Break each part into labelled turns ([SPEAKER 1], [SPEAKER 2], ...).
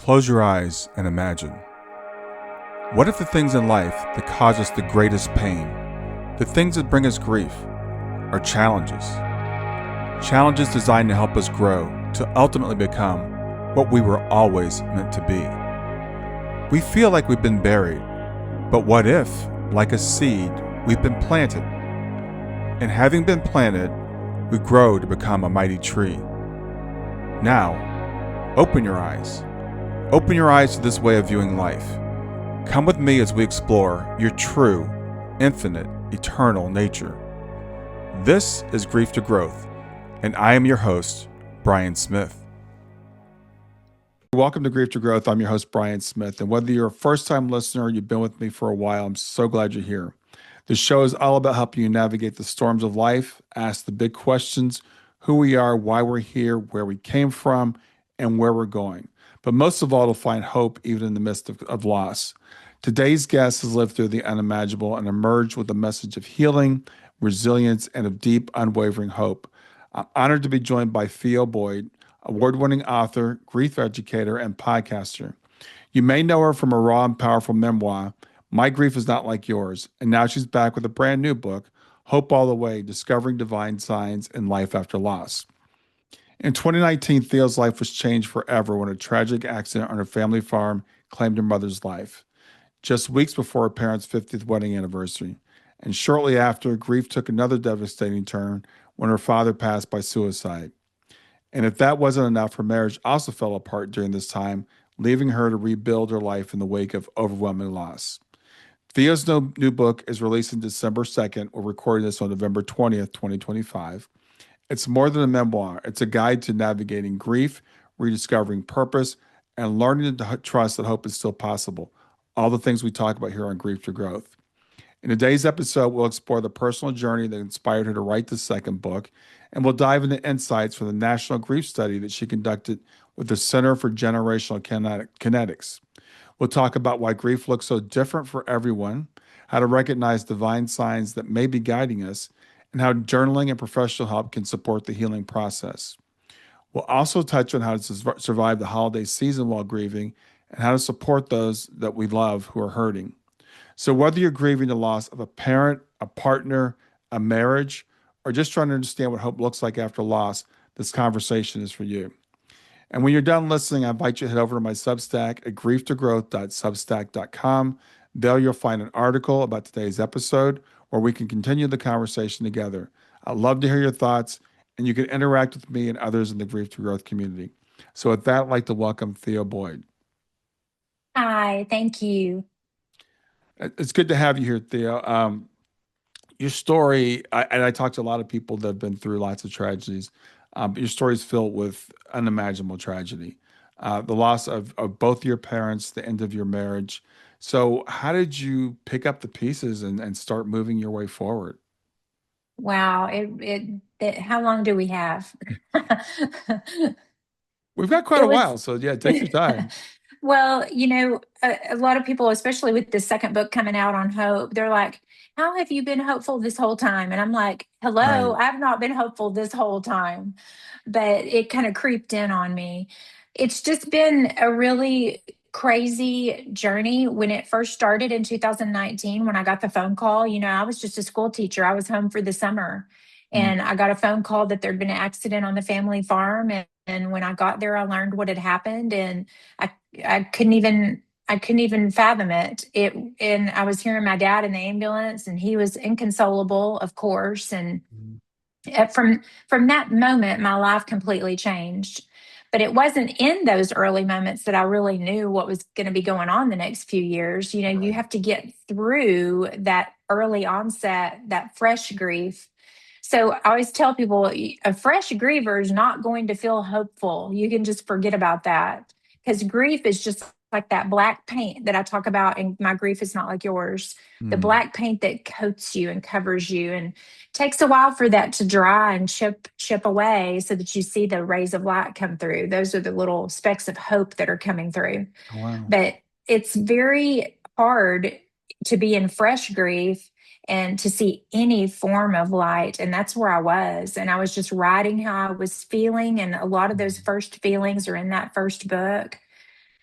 [SPEAKER 1] Close your eyes and imagine. What if the things in life that cause us the greatest pain, the things that bring us grief, are challenges? Challenges designed to help us grow, to ultimately become what we were always meant to be. We feel like we've been buried, but what if, like a seed, we've been planted? And having been planted, we grow to become a mighty tree. Now, open your eyes. Open your eyes to this way of viewing life. Come with me as we explore your true, infinite, eternal nature. This is Grief to Growth, and I am your host, Brian Smith. Welcome to Grief to Growth. I'm your host, Brian Smith, and whether you're a first-time listener or you've been with me for a while, I'm so glad you're here. This show is all about helping you navigate the storms of life, ask the big questions, who we are, why we're here, where we came from, and where we're going. But most of all, to find hope even in the midst of loss. Today's guest has lived through the unimaginable and emerged with a message of healing, resilience, and of deep, unwavering hope. I'm honored to be joined by Theo Boyd, award-winning author, grief educator, and podcaster. You may know her from a raw and powerful memoir, My Grief Is Not Like Yours, and now she's back with a brand new book, Hope All the Way, Discovering Divine Signs in Life After Loss. In 2019, Theo's life was changed forever when a tragic accident on her family farm claimed her mother's life, just weeks before her parents' 50th wedding anniversary. And shortly after, grief took another devastating turn when her father passed by suicide. And if that wasn't enough, her marriage also fell apart during this time, leaving her to rebuild her life in the wake of overwhelming loss. Theo's new book is releasing December 2nd. We're recording this on November 20th, 2025. It's more than a memoir. It's a guide to navigating grief, rediscovering purpose, and learning to trust that hope is still possible. All the things we talk about here on Grief to Growth. In today's episode, we'll explore the personal journey that inspired her to write the second book, and we'll dive into insights from the national grief study that she conducted with the Center for Generational Kinetics. We'll talk about why grief looks so different for everyone, how to recognize divine signs that may be guiding us, and how journaling and professional help can support the healing process. We'll also touch on how to survive the holiday season while grieving and how to support those that we love who are hurting. So whether you're grieving the loss of a parent, a partner, a marriage, or just trying to understand what hope looks like after loss, this conversation is for you. And when you're done listening, I invite you to head over to my Substack at grieftogrowth.substack.com. There you'll find an article about today's episode where we can continue the conversation together. I'd love to hear your thoughts, and you can interact with me and others in the Grief to Growth community. So with that, I'd like to welcome Theo Boyd.
[SPEAKER 2] Hi, thank you.
[SPEAKER 1] It's good to have you here, Theo. Your story, and I talked to a lot of people that have been through lots of tragedies, but your story is filled with unimaginable tragedy. The loss of both your parents, the end of your marriage. So how did you pick up the pieces and start moving your way forward?
[SPEAKER 2] Wow, how long do we have?
[SPEAKER 1] We've got quite
[SPEAKER 2] It
[SPEAKER 1] a
[SPEAKER 2] was,
[SPEAKER 1] while, so yeah, take your time.
[SPEAKER 2] well, a lot of people, especially with the second book coming out on hope, they're like, how have you been hopeful this whole time? And I'm like, hello,
[SPEAKER 1] Right.
[SPEAKER 2] I've not been hopeful this whole time, but it kind of creeped in on me. It's just been a really crazy journey. When it first started in 2019, when I got the phone call, I was just a school teacher. I was home for the summer
[SPEAKER 1] Mm.
[SPEAKER 2] and I got a phone call that there'd been an accident on the family farm. And when I got there, I learned what had happened, and I, I couldn't even, I couldn't even fathom it. And I was hearing my dad in the ambulance, and he was inconsolable, of course. And
[SPEAKER 1] Mm.
[SPEAKER 2] from that moment, my life completely changed. But it wasn't in those early moments that I really knew what was going to be going on the next few years. You
[SPEAKER 1] Right.
[SPEAKER 2] have to get through that early onset, that fresh grief. So I always tell people a fresh griever is not going to feel hopeful. You can just forget about that, because grief is just like that black paint that I talk about in My Grief Is Not Like Yours. The
[SPEAKER 1] Mm.
[SPEAKER 2] black paint that coats you and covers you, and takes a while for that to dry and chip away so that you see the rays of light come through. Those are the little specks of hope that are coming through.
[SPEAKER 1] Oh, wow.
[SPEAKER 2] But it's very hard to be in fresh grief and to see any form of light. And that's where I was. And I was just writing how I was feeling. And a lot of those
[SPEAKER 1] Mm.
[SPEAKER 2] first feelings are in that first book.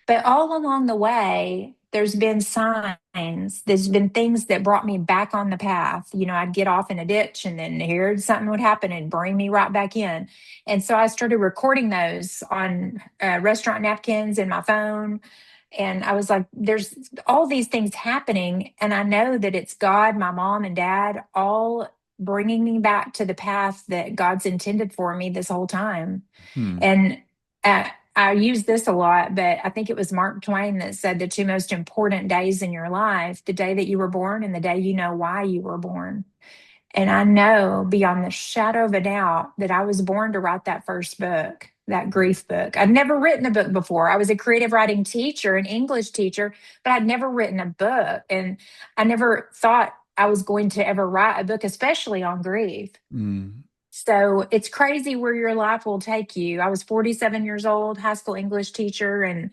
[SPEAKER 2] But all along the way, there's been signs. There's been things that brought me back on the path. I'd get off in a ditch and then here something would happen and bring me right back in. And so I started recording those on restaurant napkins in my phone. And I was like, there's all these things happening. And I know that it's God, my mom, and dad all bringing me back to the path that God's intended for me this whole time.
[SPEAKER 1] Hmm.
[SPEAKER 2] And I use this a lot, but I think it was Mark Twain that said the two most important days in your life, the day that you were born and the day you know why you were born. And I know beyond the shadow of a doubt that I was born to write that first book, that grief book. I'd never written a book before. I was a creative writing teacher, an English teacher, but I'd never written a book. And I never thought I was going to ever write a book, especially on grief.
[SPEAKER 1] Mm.
[SPEAKER 2] So it's crazy where your life will take you. I was 47 years old, high school English teacher, and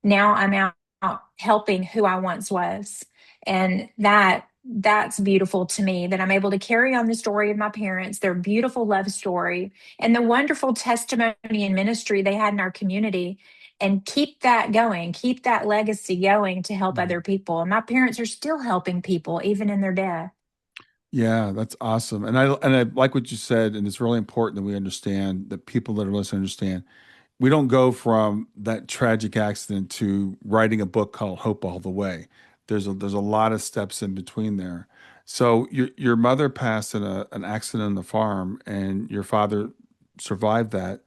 [SPEAKER 2] now I'm out helping who I once was. And that's beautiful to me that I'm able to carry on the story of my parents, their beautiful love story, and the wonderful testimony and ministry they had in our community, and keep that going, keep that legacy going to help
[SPEAKER 1] Mm.
[SPEAKER 2] other people. And my parents are still helping people even in their death.
[SPEAKER 1] Yeah, that's awesome. And I like what you said, and it's really important that we understand that people that are listening understand. We don't go from that tragic accident to writing a book called Hope All the Way. There's a lot of steps in between there. So your mother passed in an accident on the farm, and your father survived that.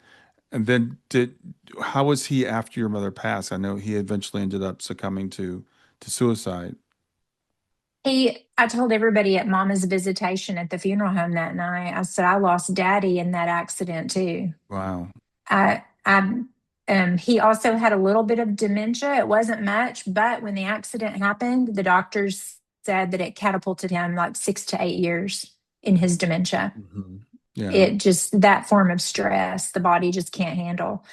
[SPEAKER 1] And then did how was he after your mother passed? I know he eventually ended up succumbing to suicide.
[SPEAKER 2] I told everybody at Mama's visitation at the funeral home that night, I said, I lost Daddy in that accident too.
[SPEAKER 1] Wow.
[SPEAKER 2] He also had a little bit of dementia. It wasn't much, but when the accident happened, the doctors said that it catapulted him like 6 to 8 years in his dementia.
[SPEAKER 1] Hmm. Yeah.
[SPEAKER 2] It just, that form of stress, the body just can't handle.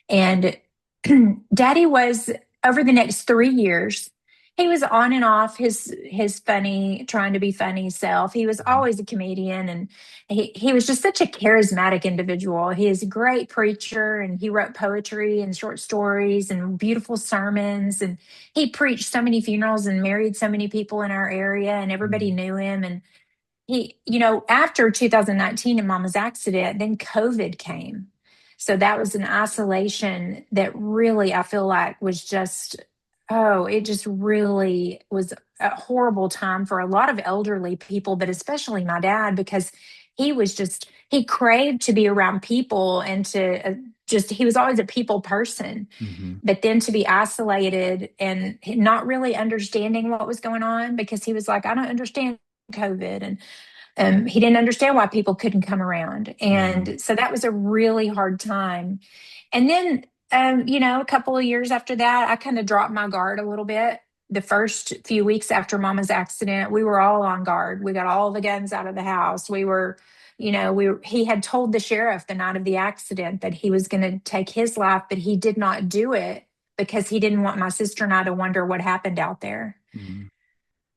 [SPEAKER 2] And Daddy was, over the next 3 years, he was on and off his funny, trying to be funny self. He was
[SPEAKER 1] Mhm.
[SPEAKER 2] always a comedian, and he was just such a charismatic individual. He is a great preacher, and he wrote poetry and short stories and beautiful sermons. And he preached so many funerals and married so many people in our area, and everybody
[SPEAKER 1] Mhm.
[SPEAKER 2] knew him. And after 2019 and Mama's accident, then COVID came. So that was an isolation that really, I feel like, was just, oh, it just really was a horrible time for a lot of elderly people, but especially my dad, because he craved to be around people and to he was always a people person.
[SPEAKER 1] Mhm.
[SPEAKER 2] But then to be isolated and not really understanding what was going on, because he was like, I don't understand COVID. And he didn't understand why people couldn't come around.
[SPEAKER 1] Mhm.
[SPEAKER 2] And so that was a really hard time. And then, a couple of years after that, I kind of dropped my guard a little bit. The first few weeks after Mama's accident, we were all on guard. We got all the guns out of the house. He had told the sheriff the night of the accident that he was going to take his life, but he did not do it because he didn't want my sister and I to wonder what happened out there.
[SPEAKER 1] Mhm.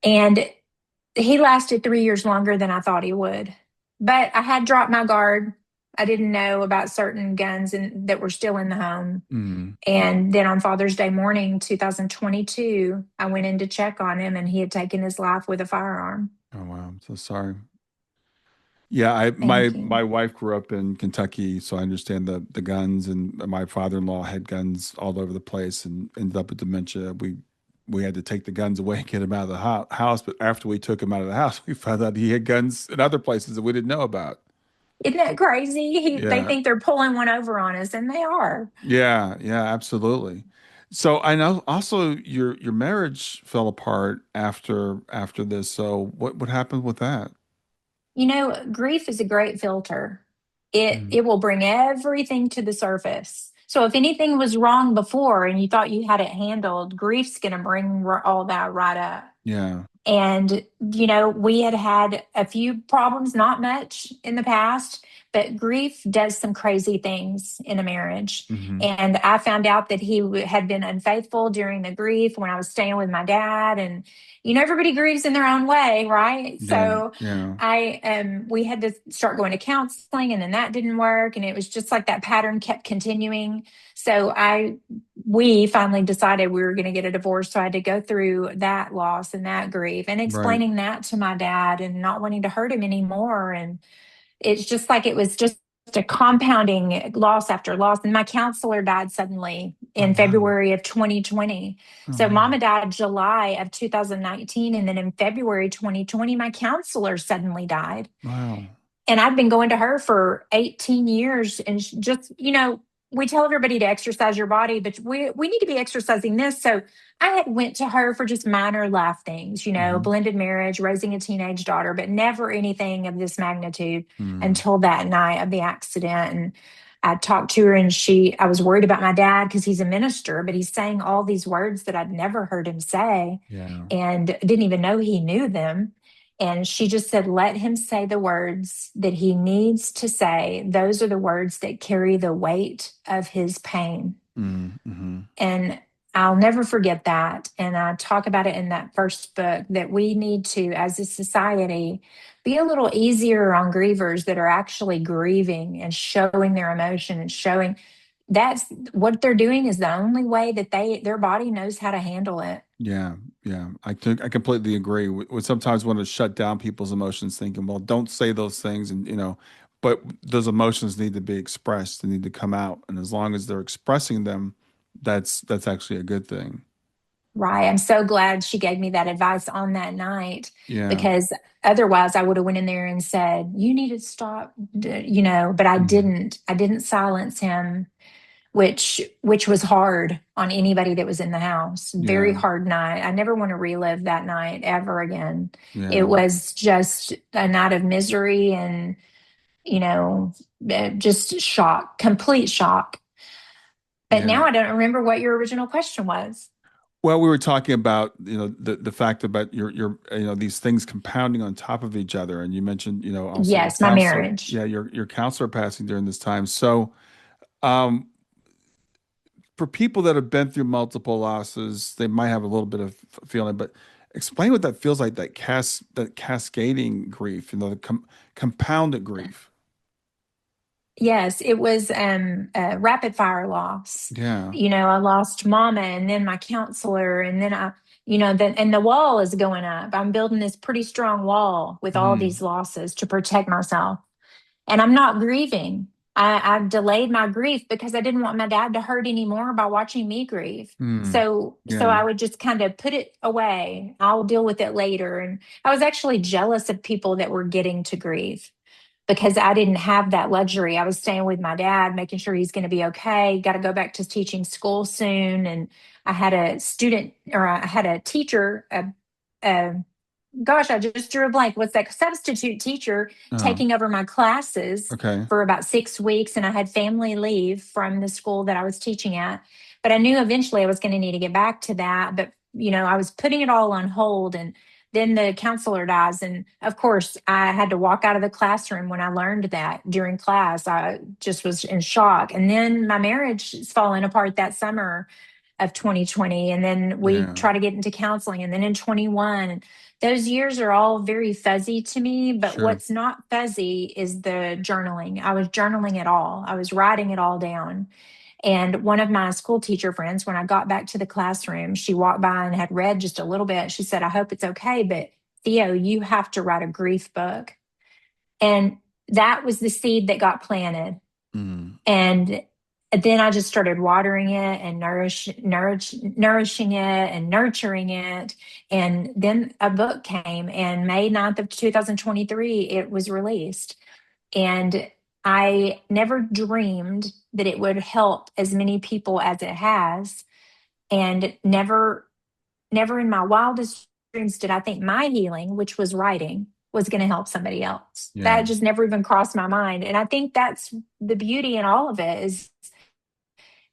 [SPEAKER 2] And he lasted 3 years longer than I thought he would. But I had dropped my guard. I didn't know about certain guns that were still in the home.
[SPEAKER 1] Mhm.
[SPEAKER 2] And then on Father's Day morning, 2022, I went in to check on him, and he had taken his life with a firearm.
[SPEAKER 1] Oh wow, I'm so sorry. Yeah, I my
[SPEAKER 2] Thank you.
[SPEAKER 1] my wife grew up in Kentucky, so I understand the guns, and my father-in-law had guns all over the place and ended up with dementia. We had to take the guns away and get him out of the house, but after we took him out of the house, we found out he had guns in other places that we didn't know about.
[SPEAKER 2] Isn't that crazy? They
[SPEAKER 1] Yeah.
[SPEAKER 2] think they're pulling one over on us, and they are.
[SPEAKER 1] Yeah, yeah, absolutely. So I know also your marriage fell apart after this. So what happened with that?
[SPEAKER 2] Grief is a great filter. It
[SPEAKER 1] Mm.
[SPEAKER 2] it will bring everything to the surface. So if anything was wrong before and you thought you had it handled, grief's going to bring all that right up.
[SPEAKER 1] Yeah.
[SPEAKER 2] And, we had a few problems, not much in the past, but grief does some crazy things in a marriage.
[SPEAKER 1] Hmm.
[SPEAKER 2] And I found out that he had been unfaithful during the grief when I was staying with my dad. And, everybody grieves in their own way, right?
[SPEAKER 1] Yeah.
[SPEAKER 2] So
[SPEAKER 1] Yeah.
[SPEAKER 2] we had to start going to counseling, and then that didn't work. And it was just like that pattern kept continuing. So we finally decided we were going to get a divorce. So I had to go through that loss and that grief and
[SPEAKER 1] Right.
[SPEAKER 2] explaining that to my dad and not wanting to hurt him anymore. And it's just like it was just a compounding loss after loss. And my counselor died suddenly
[SPEAKER 1] Oh,
[SPEAKER 2] in
[SPEAKER 1] wow.
[SPEAKER 2] February of 2020.
[SPEAKER 1] Oh,
[SPEAKER 2] So
[SPEAKER 1] wow.
[SPEAKER 2] mama died July of 2019. And then in February 2020, my counselor suddenly died.
[SPEAKER 1] Wow.
[SPEAKER 2] And I've been going to her for 18 years. And just, we tell everybody to exercise your body, but we need to be exercising this. So I had went to her for just minor life things,
[SPEAKER 1] Hmm.
[SPEAKER 2] blended marriage, raising a teenage daughter, but never anything of this magnitude
[SPEAKER 1] Mm.
[SPEAKER 2] until that night of the accident. And I talked to her, and I was worried about my dad because he's a minister, but he's saying all these words that I'd never heard him say
[SPEAKER 1] Yeah.
[SPEAKER 2] and didn't even know he knew them. And she just said, let him say the words that he needs to say. Those are the words that carry the weight of his pain.
[SPEAKER 1] Mm-hmm.
[SPEAKER 2] And I'll never forget that. And I talk about it in that first book that we need to, as a society, be a little easier on grievers that are actually grieving and showing their emotion and showing that's what they're doing is the only way that their body knows how to handle it.
[SPEAKER 1] Yeah, yeah, I completely agree. We sometimes want to shut down people's emotions, thinking, "Well, don't say those things," and but those emotions need to be expressed. They need to come out, and as long as they're expressing them, that's actually a good thing.
[SPEAKER 2] Right. I'm so glad she gave me that advice on that night
[SPEAKER 1] Yeah.
[SPEAKER 2] because otherwise I would have went in there and said, you need to stop, but I
[SPEAKER 1] Mhm.
[SPEAKER 2] didn't. I didn't silence him, which was hard on anybody that was in the house. Very
[SPEAKER 1] Yeah.
[SPEAKER 2] hard night. I never want to relive that night ever again. It
[SPEAKER 1] Yeah.
[SPEAKER 2] was just a night of misery and, you know, just shock, complete shock. But
[SPEAKER 1] Yeah.
[SPEAKER 2] now I don't remember what your original question was.
[SPEAKER 1] Well, we were talking about the fact about your these things compounding on top of each other, and you mentioned also your
[SPEAKER 2] Yes, my
[SPEAKER 1] counselor,
[SPEAKER 2] marriage.
[SPEAKER 1] yeah, your counselor passing during this time. So, um, for people that have been through multiple losses, they might have a little bit of feeling, but explain what that feels like, that cascading grief, the compounded grief.
[SPEAKER 2] Yes, it was a rapid fire loss.
[SPEAKER 1] Yeah.
[SPEAKER 2] I lost mama and then my counselor and then and the wall is going up. I'm building this pretty strong wall with all these
[SPEAKER 1] Mm,
[SPEAKER 2] losses to protect myself. And I'm not grieving. I've delayed my grief because I didn't want my dad to hurt anymore by watching me grieve.
[SPEAKER 1] mm,
[SPEAKER 2] So
[SPEAKER 1] yeah.
[SPEAKER 2] I would just kind of put it away. I'll deal with it later. And I was actually jealous of people that were getting to grieve because I didn't have that luxury. I was staying with my dad, making sure he's going to be okay. Got to go back to teaching school soon. And I had a student or I had a teacher, a gosh, I just drew a blank. Was that substitute teacher
[SPEAKER 1] Oh,
[SPEAKER 2] taking over my classes
[SPEAKER 1] okay.
[SPEAKER 2] for about 6 weeks? And I had family leave from the school that I was teaching at. But I knew eventually I was going to need to get back to that. But, I was putting it all on hold. And then the counselor dies. And of course, I had to walk out of the classroom when I learned that during class. I just was in shock. And then my marriage is falling apart that summer of 2020. And then we
[SPEAKER 1] Yeah.
[SPEAKER 2] try to get into counseling. And then in 21, those years are all very fuzzy to me. But
[SPEAKER 1] Sure.
[SPEAKER 2] what's not fuzzy is the journaling. I was journaling it all, I was writing it all down. And one of my school teacher friends, when I got back to the classroom, she walked by and had read just a little bit. She said, I hope it's okay, but Theo, you have to write a grief book. And that was the seed that got planted.
[SPEAKER 1] Mm,
[SPEAKER 2] And then I just started watering it and nourishing it and nurturing it. And then a book came, and May 9th of 2023, it was released. And I never dreamed that it would help as many people as it has. And never in my wildest dreams did I think my healing, which was writing, was going to help somebody else. That
[SPEAKER 1] yeah.
[SPEAKER 2] just never even crossed my mind. And I think that's the beauty in all of it is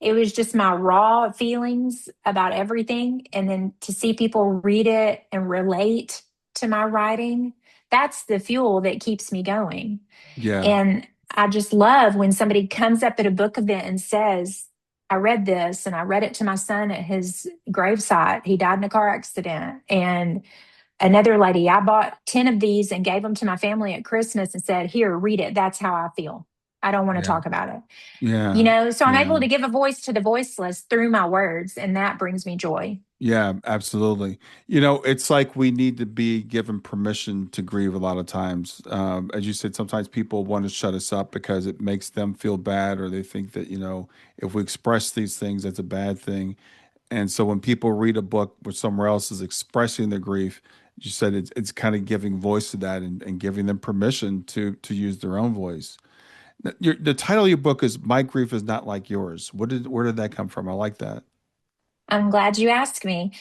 [SPEAKER 2] it was just my raw feelings about everything. And then to see people read it and relate to my writing, that's the fuel that keeps me going.
[SPEAKER 1] Yeah.
[SPEAKER 2] And I just love when somebody comes up at a book event and says, I read this and I read it to my son at his gravesite. He died in a car accident. And another lady, I bought 10 of these and gave them to my family at Christmas and said, here, read it. That's how I feel. I don't want to
[SPEAKER 1] Yeah.
[SPEAKER 2] talk about it.
[SPEAKER 1] Yeah.
[SPEAKER 2] So I'm
[SPEAKER 1] Yeah.
[SPEAKER 2] able to give a voice to the voiceless through my words, and that brings me joy.
[SPEAKER 1] Yeah, absolutely. It's like we need to be given permission to grieve a lot of times. As you said, sometimes people want to shut us up because it makes them feel bad, or they think that, if we express these things, that's a bad thing. And so when people read a book where somewhere else is expressing their grief, you said it's kind of giving voice to that, and giving them permission to use their own voice. The title of your book is "My Grief Is Not Like Yours." Where did that come from? I like that.
[SPEAKER 2] I'm glad you asked me.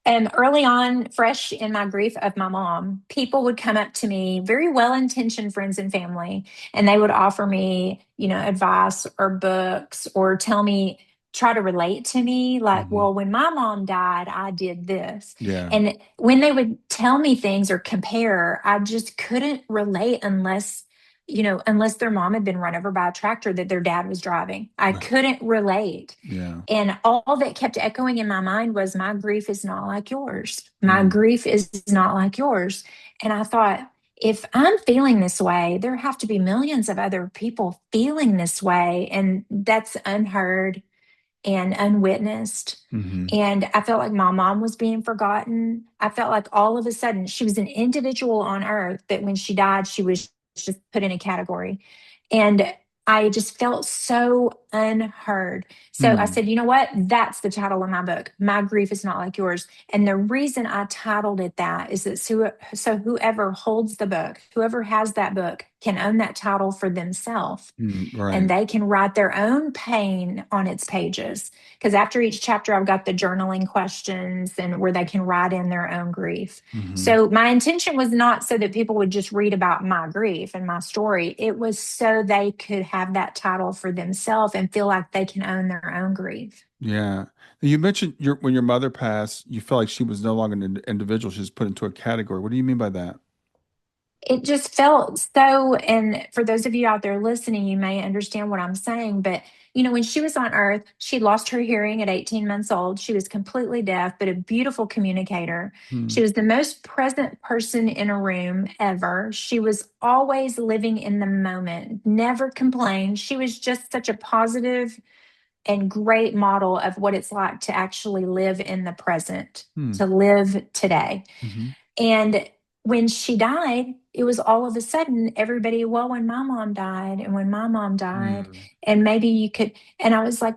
[SPEAKER 2] Early on, fresh in my grief of my mom, people would come up to me, very well intentioned friends and family, and they would offer me, advice or books or tell me, try to relate to me, like,
[SPEAKER 1] Hmm.
[SPEAKER 2] well, when my mom died, I did this.
[SPEAKER 1] Yeah.
[SPEAKER 2] And when they would tell me things or compare, I just couldn't relate unless their mom had been run over by a tractor that their dad was driving. I couldn't relate.
[SPEAKER 1] Yeah.
[SPEAKER 2] And all that kept echoing in my mind was, my grief is not like yours. My
[SPEAKER 1] Mm.
[SPEAKER 2] grief is not like yours. And I thought, if I'm feeling this way, there have to be millions of other people feeling this way. And that's unheard and unwitnessed.
[SPEAKER 1] Hmm.
[SPEAKER 2] And I felt like my mom was being forgotten. I felt like all of a sudden she was an individual on earth that when she died, she was just put in a category. And I just felt so unheard. So I
[SPEAKER 1] Mm.
[SPEAKER 2] said, you know what? That's the title of my book. My grief is not like yours. And the reason I titled it that is that so whoever holds the book, whoever has that book, can own that title for themselves,
[SPEAKER 1] Mm.
[SPEAKER 2] and
[SPEAKER 1] Right.
[SPEAKER 2] they can write their own pain on its pages. Because after each chapter, I've got the journaling questions and where they can write in their own grief.
[SPEAKER 1] Hmm.
[SPEAKER 2] So my intention was not so that people would just read about my grief and my story. It was so they could have that title for themselves and feel like they can own their own grief.
[SPEAKER 1] Yeah. You mentioned when your mother passed, you felt like she was no longer an individual. She was put into a category. What do you mean by that?
[SPEAKER 2] It just felt so, and for those of you out there listening, you may understand what I'm saying, but when she was on earth, she lost her hearing at 18 months old. She was completely deaf, but a beautiful communicator.
[SPEAKER 1] Hmm.
[SPEAKER 2] She was the most present person in a room ever. She was always living in the moment, never complained. She was just such a positive and great model of what it's like to actually live in the present,
[SPEAKER 1] Hmm.
[SPEAKER 2] to live today.
[SPEAKER 1] Hmm.
[SPEAKER 2] And when she died, it was all of a sudden everybody, well, when my mom died and when my mom died,
[SPEAKER 1] Mm.
[SPEAKER 2] and maybe you could. And I was like,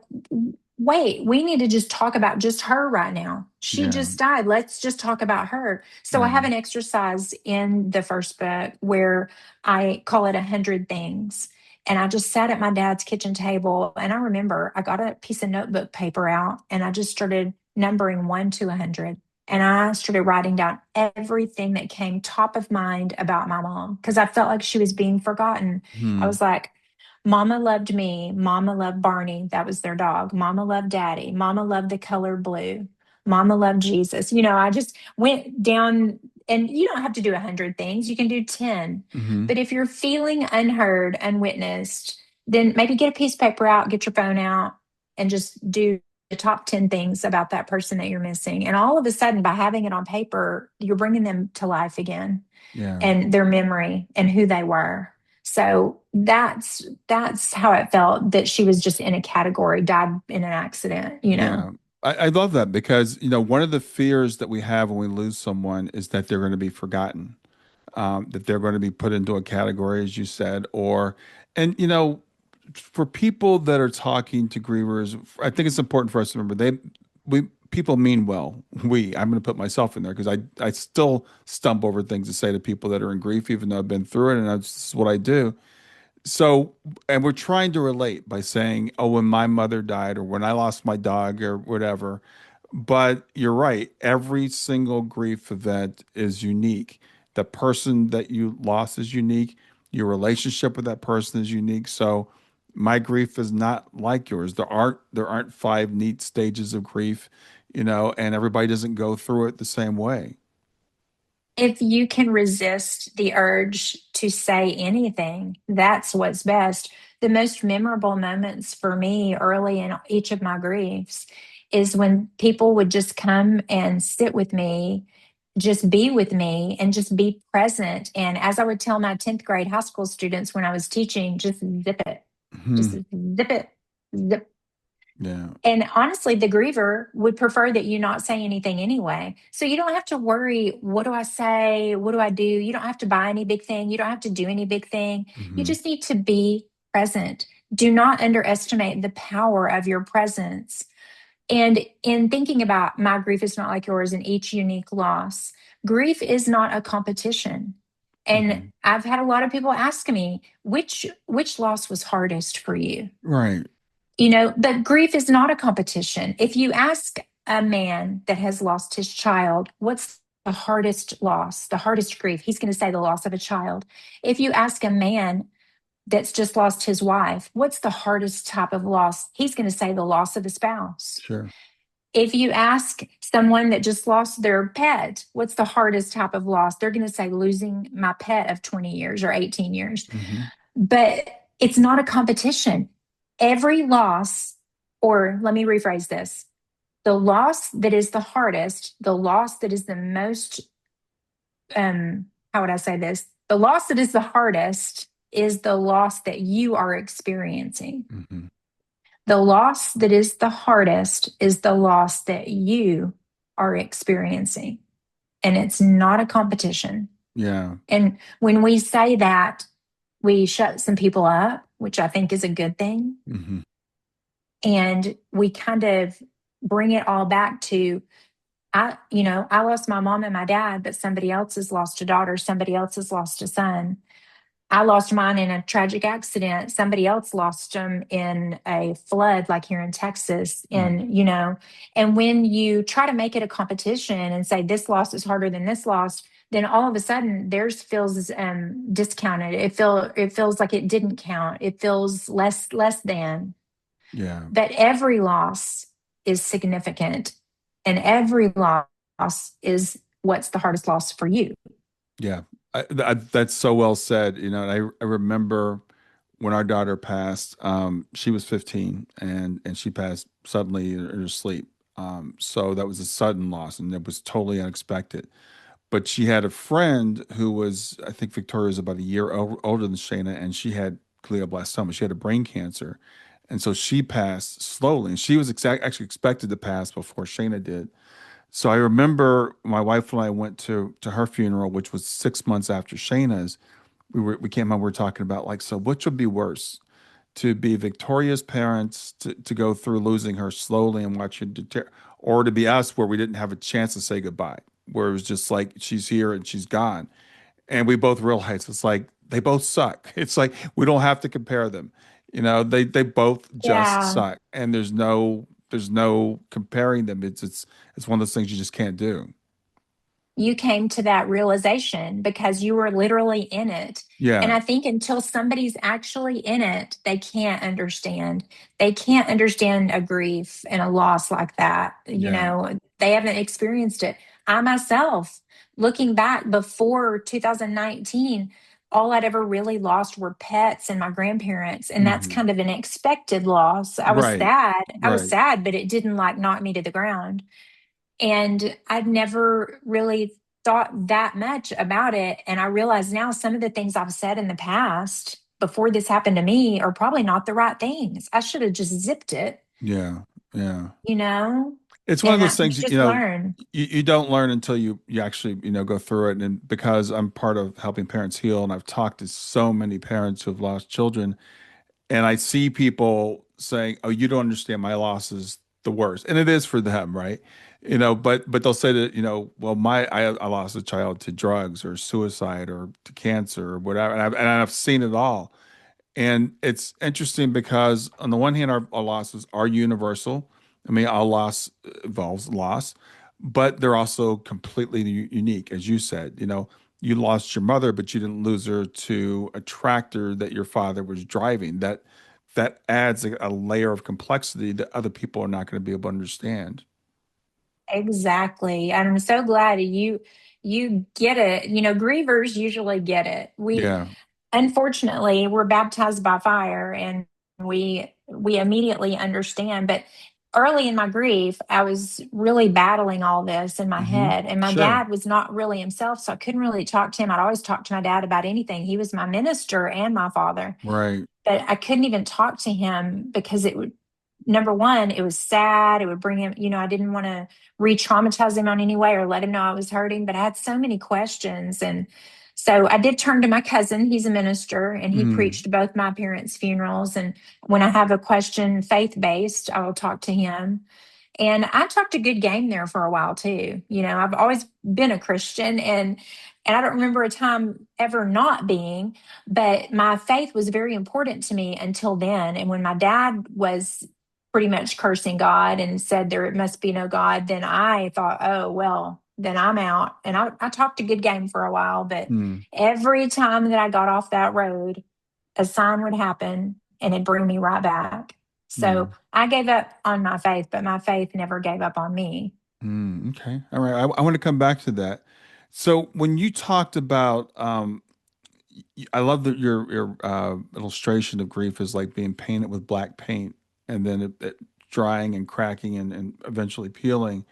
[SPEAKER 2] wait, we need to just talk about just her right now. She
[SPEAKER 1] Yeah.
[SPEAKER 2] just died. Let's just talk about her. So I
[SPEAKER 1] Yeah.
[SPEAKER 2] have an exercise in the first book where I call it 100 things. And I just sat at my dad's kitchen table. And I remember I got a piece of notebook paper out and I just started numbering 1 to 100. And I started writing down everything that came top of mind about my mom because I felt like she was being forgotten. I
[SPEAKER 1] Hmm.
[SPEAKER 2] was like, Mama loved me. Mama loved Barney. That was their dog. Mama loved Daddy. Mama loved the color blue. Mama loved Jesus. I just went down, and you don't have to do 100 things. You can do 10.
[SPEAKER 1] Hmm.
[SPEAKER 2] But if you're feeling unheard, unwitnessed, then maybe get a piece of paper out, get your phone out, and just do the top 10 things about that person that you're missing. And all of a sudden, by having it on paper, you're bringing them to life again,
[SPEAKER 1] Yeah.
[SPEAKER 2] and their memory and who they were. So that's how it felt, that she was just in a category, died in an accident.
[SPEAKER 1] Yeah. I love that because, one of the fears that we have when we lose someone is that they're going to be forgotten, that they're going to be put into a category, as you said, and, for people that are talking to grievers, I think it's important for us to remember people mean well. I'm going to put myself in there because I still stumble over things to say to people that are in grief, even though I've been through it and that's what I do. So, and we're trying to relate by saying, oh, when my mother died or when I lost my dog or whatever. But you're right. Every single grief event is unique. The person that you lost is unique. Your relationship with that person is unique. So my grief is not like yours. There aren't five neat stages of grief, and everybody doesn't go through it the same way.
[SPEAKER 2] If you can resist the urge to say anything, that's what's best. The most memorable moments for me early in each of my griefs is when people would just come and sit with me, just be with me, and just be present. And as I would tell my 10th grade high school students when I was teaching, just zip it. Just
[SPEAKER 1] Hmm.
[SPEAKER 2] zip it, zip.
[SPEAKER 1] Yeah.
[SPEAKER 2] And honestly, the griever would prefer that you not say anything anyway. So you don't have to worry, what do I say? What do I do? You don't have to buy any big thing. You don't have to do any big thing. You
[SPEAKER 1] Hmm.
[SPEAKER 2] just need to be present. Do not underestimate the power of your presence. And in thinking about my grief is not like yours and each unique loss, grief is not a competition. And
[SPEAKER 1] Hmm.
[SPEAKER 2] I've had a lot of people ask me, which loss was hardest for you?
[SPEAKER 1] Right.
[SPEAKER 2] But grief is not a competition. If you ask a man that has lost his child, what's the hardest loss, the hardest grief? He's going to say the loss of a child. If you ask a man that's just lost his wife, what's the hardest type of loss? He's going to say the loss of a spouse.
[SPEAKER 1] Sure.
[SPEAKER 2] If you ask someone that just lost their pet, what's the hardest type of loss? They're going to say losing my pet of 20 years or 18 years.
[SPEAKER 1] Hmm.
[SPEAKER 2] But it's not a competition. Every loss, or let me rephrase this, the loss that is the hardest, the loss that is the most, how would I say this? The loss that is the hardest is the loss that you are experiencing.
[SPEAKER 1] Hmm.
[SPEAKER 2] The loss that is the hardest is the loss that you are experiencing. And it's not a competition.
[SPEAKER 1] Yeah.
[SPEAKER 2] And when we say that, we shut some people up, which I think is a good thing.
[SPEAKER 1] Hmm.
[SPEAKER 2] And we kind of bring it all back to I lost my mom and my dad, but somebody else has lost a daughter, somebody else has lost a son. I lost mine in a tragic accident. Somebody else lost them in a flood, like here in Texas.
[SPEAKER 1] Hmm.
[SPEAKER 2] And when you try to make it a competition and say this loss is harder than this loss, then all of a sudden theirs feels discounted. It feels like it didn't count. It feels less than.
[SPEAKER 1] Yeah.
[SPEAKER 2] But every loss is significant, and every loss is what's the hardest loss for you.
[SPEAKER 1] Yeah. That's so well said. And I remember when our daughter passed, she was 15 and she passed suddenly in her sleep. So that was a sudden loss and it was totally unexpected. But she had a friend who was, I think Victoria was about a year older than Shayna, and she had glioblastoma. She had a brain cancer. And so she passed slowly. And she was actually expected to pass before Shayna did. So I remember my wife and I went to her funeral, which was 6 months after Shayna's. We came home, we were talking about like, so which would be worse? To be Victoria's parents to go through losing her slowly and watch her deter, or to be us where we didn't have a chance to say goodbye, where it was just like she's here and she's gone. And we both realized it's like they both suck. It's like we don't have to compare them. They both just
[SPEAKER 2] Yeah.
[SPEAKER 1] suck. And there's no comparing them. It's one of those things you just can't do.
[SPEAKER 2] You came to that realization because you were literally in it. And
[SPEAKER 1] Yeah.
[SPEAKER 2] I think until somebody's actually in it, they can't understand. They can't understand a grief and a loss like that.
[SPEAKER 1] Yeah.
[SPEAKER 2] They haven't experienced it. I myself, looking back before 2019, all I'd ever really lost were pets and my grandparents. And that's
[SPEAKER 1] Hmm.
[SPEAKER 2] kind of an expected loss. I was
[SPEAKER 1] Right.
[SPEAKER 2] sad. I was
[SPEAKER 1] Right.
[SPEAKER 2] sad, but it didn't like knock me to the ground. And I'd never really thought that much about it. And I realize now some of the things I've said in the past before this happened to me are probably not the right things. I should have just zipped it,
[SPEAKER 1] Yeah. Yeah.
[SPEAKER 2] you know?
[SPEAKER 1] It's one of
[SPEAKER 2] And
[SPEAKER 1] those
[SPEAKER 2] you
[SPEAKER 1] things,
[SPEAKER 2] just learn.
[SPEAKER 1] you don't learn until you actually, go through it. And because I'm part of helping parents heal, and I've talked to so many parents who have lost children, and I see people saying, "Oh, you don't understand. My loss is the worst," and it is for them, right? But they'll say that, well, I lost a child to drugs or suicide or to cancer or whatever, and I've seen it all. And it's interesting because on the one hand, our losses are universal. I mean, our loss involves loss, but they're also completely unique. As you said, you lost your mother, but you didn't lose her to a tractor that your father was driving. That adds a layer of complexity that other people are not going to be able to understand.
[SPEAKER 2] Exactly. And I'm so glad you get it. Grievers usually get it. We
[SPEAKER 1] Yeah.
[SPEAKER 2] unfortunately we're baptized by fire and we immediately understand. But early in my grief, I was really battling all this in my
[SPEAKER 1] Hmm.
[SPEAKER 2] head. And my
[SPEAKER 1] Sure.
[SPEAKER 2] dad was not really himself. So I couldn't really talk to him. I'd always talk to my dad about anything. He was my minister and my father,
[SPEAKER 1] Right.
[SPEAKER 2] but I couldn't even talk to him because it would, number one, it was sad. It would bring him, I didn't want to re traumatize him on any way or let him know I was hurting, but I had so many questions. And so I did turn to my cousin. He's a minister and he
[SPEAKER 1] Mm.
[SPEAKER 2] preached both my parents' funerals. And when I have a question faith based, I will talk to him. And I talked a good game there for a while too. I've always been a Christian, and I don't remember a time ever not being, but my faith was very important to me until then. And when my dad was pretty much cursing God and said there must be no God, then I thought, oh well, then I'm out. And I talked a good game for a while, but
[SPEAKER 1] Mm.
[SPEAKER 2] every time that I got off that road, a sign would happen and it'd bring me right back. So
[SPEAKER 1] Mm.
[SPEAKER 2] I gave up on my faith, but my faith never gave up on me.
[SPEAKER 1] Mm. Okay. All right. I want to come back to that. So when you talked about, I love that your illustration of grief is like being painted with black paint and then it drying and cracking and eventually peeling.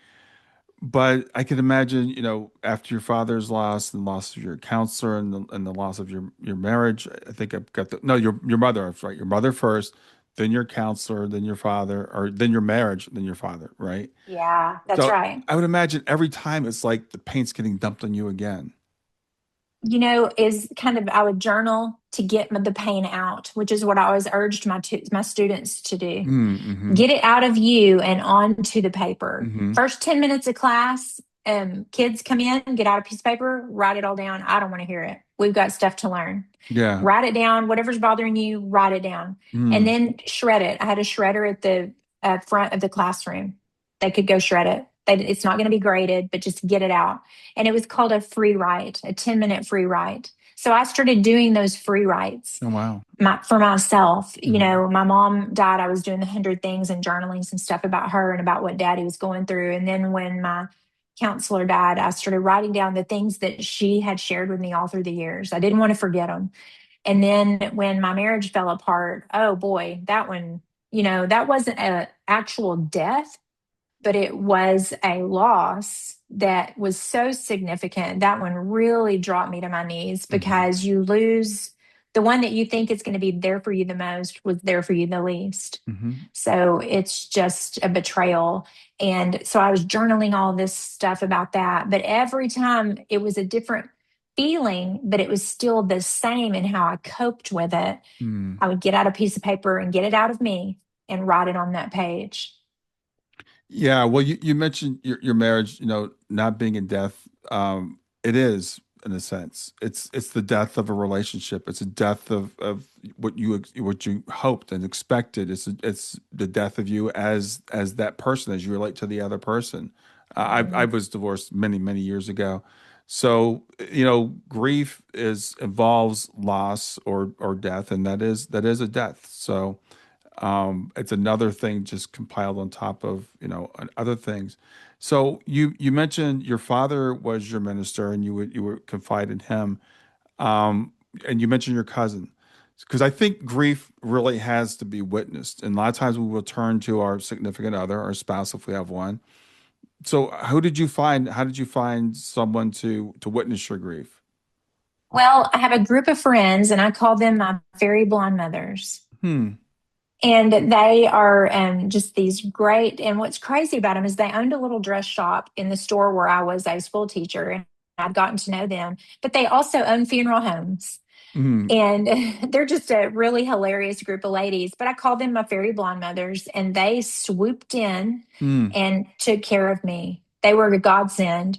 [SPEAKER 1] But I can imagine, after your father's loss and loss of your counselor and the loss of your marriage, I think I've got no, your mother, that's right. Your mother first, then your counselor, then your father, or then your marriage, then your father, right?
[SPEAKER 2] Yeah, that's
[SPEAKER 1] So
[SPEAKER 2] right.
[SPEAKER 1] I would imagine every time it's like the paint's getting dumped on you again.
[SPEAKER 2] Is kind of I would journal to get the pain out, which is what I always urged my students to do.
[SPEAKER 1] Mm-hmm.
[SPEAKER 2] Get it out of you and onto the paper.
[SPEAKER 1] Mm-hmm.
[SPEAKER 2] First 10 minutes of class, kids come in, get out a piece of paper, write it all down. I don't want to hear it. We've got stuff to learn.
[SPEAKER 1] Yeah.
[SPEAKER 2] Write it down. Whatever's bothering you, write it down. And
[SPEAKER 1] Mm.
[SPEAKER 2] then shred it. I had a shredder at the front of the classroom. They could go shred it. It's not going to be graded, but just get it out. And it was called a free write, a 10-minute free write. So I started doing those free writes
[SPEAKER 1] Oh wow.
[SPEAKER 2] for myself.
[SPEAKER 1] Mm-hmm.
[SPEAKER 2] My mom died. I was doing the 100 things and journaling some stuff about her and about what daddy was going through. And then when my counselor died, I started writing down the things that she had shared with me all through the years. I didn't want to forget them. And then when my marriage fell apart, oh boy, that one, that wasn't an actual death, but it was a loss that was so significant. That one really dropped me to my knees
[SPEAKER 1] Mm-hmm.
[SPEAKER 2] because you lose the one that you think is going to be there for you the most was there for you the least.
[SPEAKER 1] Mm-hmm.
[SPEAKER 2] So it's just a betrayal. And so I was journaling all this stuff about that. But every time it was a different feeling, but it was still the same in how I coped with it.
[SPEAKER 1] Mm.
[SPEAKER 2] I would get out a piece of paper and get it out of me and write it on that page.
[SPEAKER 1] Yeah, well, you mentioned your marriage, not being in death. It is in a sense. It's the death of a relationship. It's a death of what you hoped and expected. It's the death of you as that person, as you relate to the other person. I
[SPEAKER 2] Mhm.
[SPEAKER 1] was divorced many years ago, so grief is involves loss or death, and that is a death. So it's another thing just compiled on top of other things. So you mentioned your father was your minister, and you would confide in him, and you mentioned your cousin, because I think grief really has to be witnessed, and a lot of times we will turn to our significant other, our spouse, if we have one. So who did you find? How did you find someone to witness your grief?
[SPEAKER 2] Well, I have a group of friends, and I call them my fairy blonde mothers.
[SPEAKER 1] Hmm.
[SPEAKER 2] And they are just these great. And what's crazy about them is they owned a little dress shop in the store where I was a school teacher, and I'd gotten to know them. But they also own funeral homes.
[SPEAKER 1] Hmm.
[SPEAKER 2] And they're just a really hilarious group of ladies. But I call them my fairy blonde mothers, and they swooped in
[SPEAKER 1] Hmm.
[SPEAKER 2] and took care of me. They were a godsend.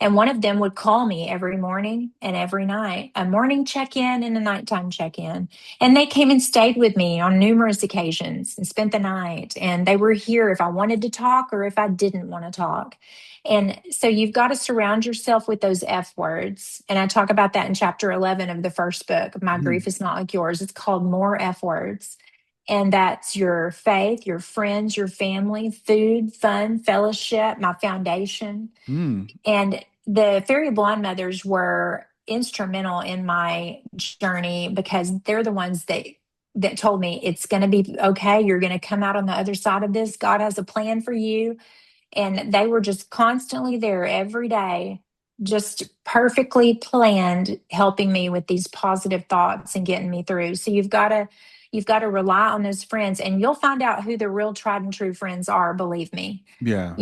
[SPEAKER 2] And one of them would call me every morning and every night, a morning check in and a nighttime check in. And they came and stayed with me on numerous occasions and spent the night. And they were here if I wanted to talk or if I didn't want to talk. And so you've got to surround yourself with those F words. And I talk about that in chapter 11 of the first book, My
[SPEAKER 1] Hmm.
[SPEAKER 2] Grief is Not Like Yours. It's called More F Words. And that's your faith, your friends, your family, food, fun, fellowship, my foundation.
[SPEAKER 1] Hmm.
[SPEAKER 2] And the fairy blonde mothers were instrumental in my journey because they're the ones that that told me it's going to be okay. You're going to come out on the other side of this. God has a plan for you. And they were just constantly there every day, just perfectly planned, helping me with these positive thoughts and getting me through. So you've got to rely on those friends, and you'll find out who the real tried and true friends are, believe me.
[SPEAKER 1] Yeah.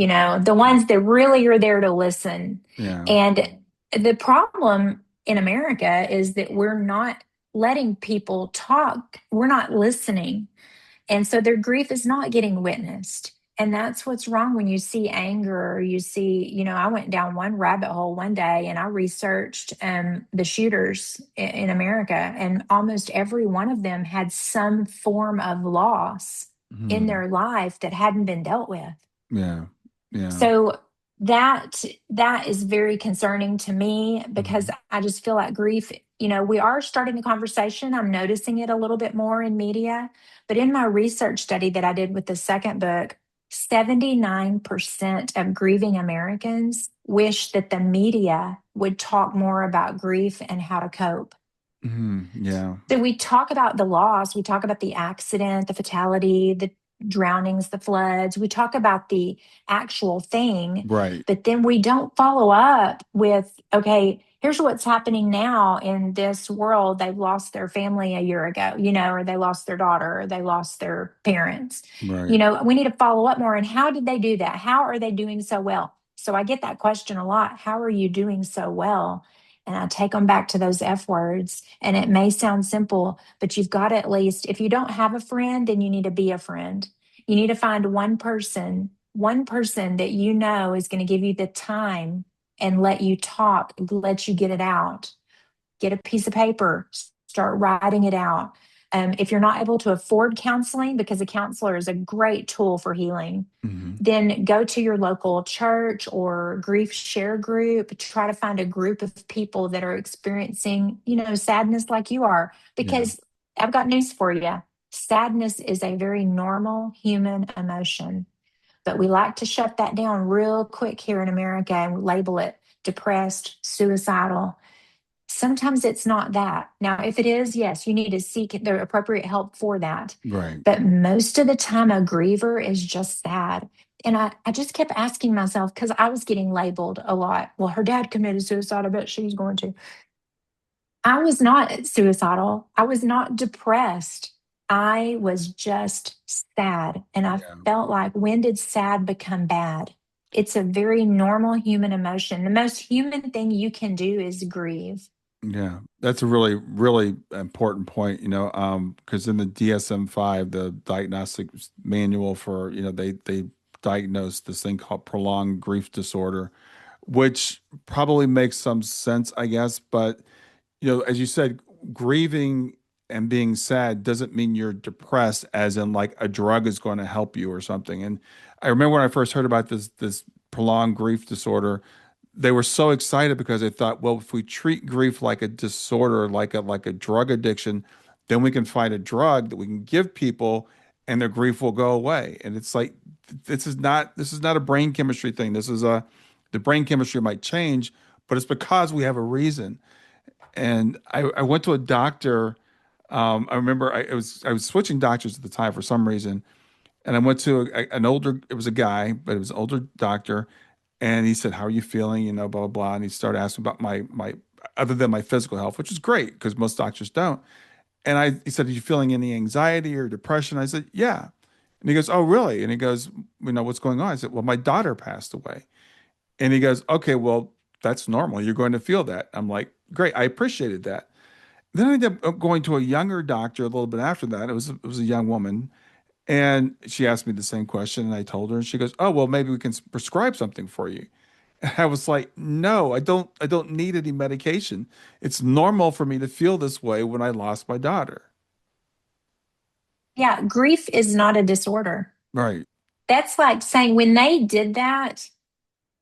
[SPEAKER 2] The ones that really are there to listen.
[SPEAKER 1] Yeah.
[SPEAKER 2] And the problem in America is that we're not letting people talk. We're not listening. And so their grief is not getting witnessed. And that's what's wrong when you see anger, or you see, I went down one rabbit hole one day and I researched the shooters in America, and almost every one of them had some form of loss in
[SPEAKER 1] Hmm.
[SPEAKER 2] their life that hadn't been dealt with.
[SPEAKER 1] Yeah. Yeah.
[SPEAKER 2] So that is very concerning to me, because
[SPEAKER 1] Hmm.
[SPEAKER 2] I just feel like grief, we are starting the conversation. I'm noticing it a little bit more in media, but in my research study that I did with the second book, 79% of grieving Americans wish that the media would talk more about grief and how to cope.
[SPEAKER 1] Hmm. Yeah.
[SPEAKER 2] So we talk about the loss, we talk about the accident, the fatality, the drownings, the floods. We talk about the actual thing,
[SPEAKER 1] Right.
[SPEAKER 2] but then we don't follow up with, okay, here's what's happening now in this world. They've lost their family a year ago, or they lost their daughter, or they lost their parents.
[SPEAKER 1] Right.
[SPEAKER 2] We need to follow up more. And how did they do that? How are they doing so well? So I get that question a lot. How are you doing so well? And I take them back to those F words. And it may sound simple, but you've got to, at least, if you don't have a friend, then you need to be a friend. You need to find one person that is going to give you the time and let you talk, let you get it out. Get a piece of paper, start writing it out. If you're not able to afford counseling, because a counselor is a great tool for healing,
[SPEAKER 1] Hmm.
[SPEAKER 2] then go to your local church or grief share group. Try to find a group of people that are experiencing, sadness like you are.
[SPEAKER 1] Yeah.
[SPEAKER 2] Because I've got news for you. Sadness is a very normal human emotion, but we like to shut that down real quick here in America and label it depressed, suicidal. Sometimes it's not that. Now, if it is, yes, you need to seek the appropriate help for that.
[SPEAKER 1] Right.
[SPEAKER 2] But most of the time, a griever is just sad. And I just kept asking myself, because I was getting labeled a lot. Well, her dad committed suicide. I bet she's going to. I was not suicidal. I was not depressed. I was just sad. And I
[SPEAKER 1] Yeah.
[SPEAKER 2] felt like, when did sad become bad? It's a very normal human emotion. The most human thing you can do is grieve.
[SPEAKER 1] Yeah, that's a really, really important point, because in the DSM-5, the diagnostic manual for, they diagnose this thing called prolonged grief disorder, which probably makes some sense, I guess. But, as you said, grieving and being sad doesn't mean you're depressed, as in like a drug is going to help you or something. And I remember when I first heard about this prolonged grief disorder, they were so excited because they thought, well, if we treat grief like a disorder, like a drug addiction, then we can find a drug that we can give people and their grief will go away. And it's like this is not a brain chemistry thing. The brain chemistry might change, but it's because we have a reason. And I went to a doctor. I remember I was switching doctors at the time for some reason, and I went to an older. It was a guy, but it was an older doctor, and he said, "How are you feeling?" Blah blah blah. And he started asking about my other than my physical health, which is great because most doctors don't. And he said, "Are you feeling any anxiety or depression?" I said, "Yeah." And he goes, "Oh, really?" And he goes, "What's going on?" I said, "Well, my daughter passed away." And he goes, "Okay, well, that's normal. You're going to feel that." I'm like, "Great, I appreciated that." Then I ended up going to a younger doctor a little bit after that. It was a young woman, and she asked me the same question, and I told her, and she goes, "Oh, well, maybe we can prescribe something for you." And I was like, "No, I don't need any medication. It's normal for me to feel this way when I lost my daughter."
[SPEAKER 2] Yeah, grief is not a disorder.
[SPEAKER 1] Right.
[SPEAKER 2] That's like saying, when they did that,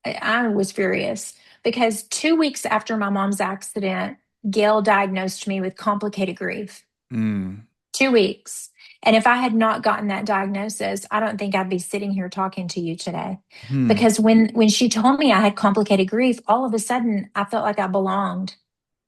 [SPEAKER 2] I was furious, because 2 weeks after my mom's accident, Gail diagnosed me with complicated grief.
[SPEAKER 1] Mm.
[SPEAKER 2] 2 weeks. And if I had not gotten that diagnosis, I don't think I'd be sitting here talking to you today.
[SPEAKER 1] Hmm.
[SPEAKER 2] Because when she told me I had complicated grief, all of a sudden I felt like I belonged.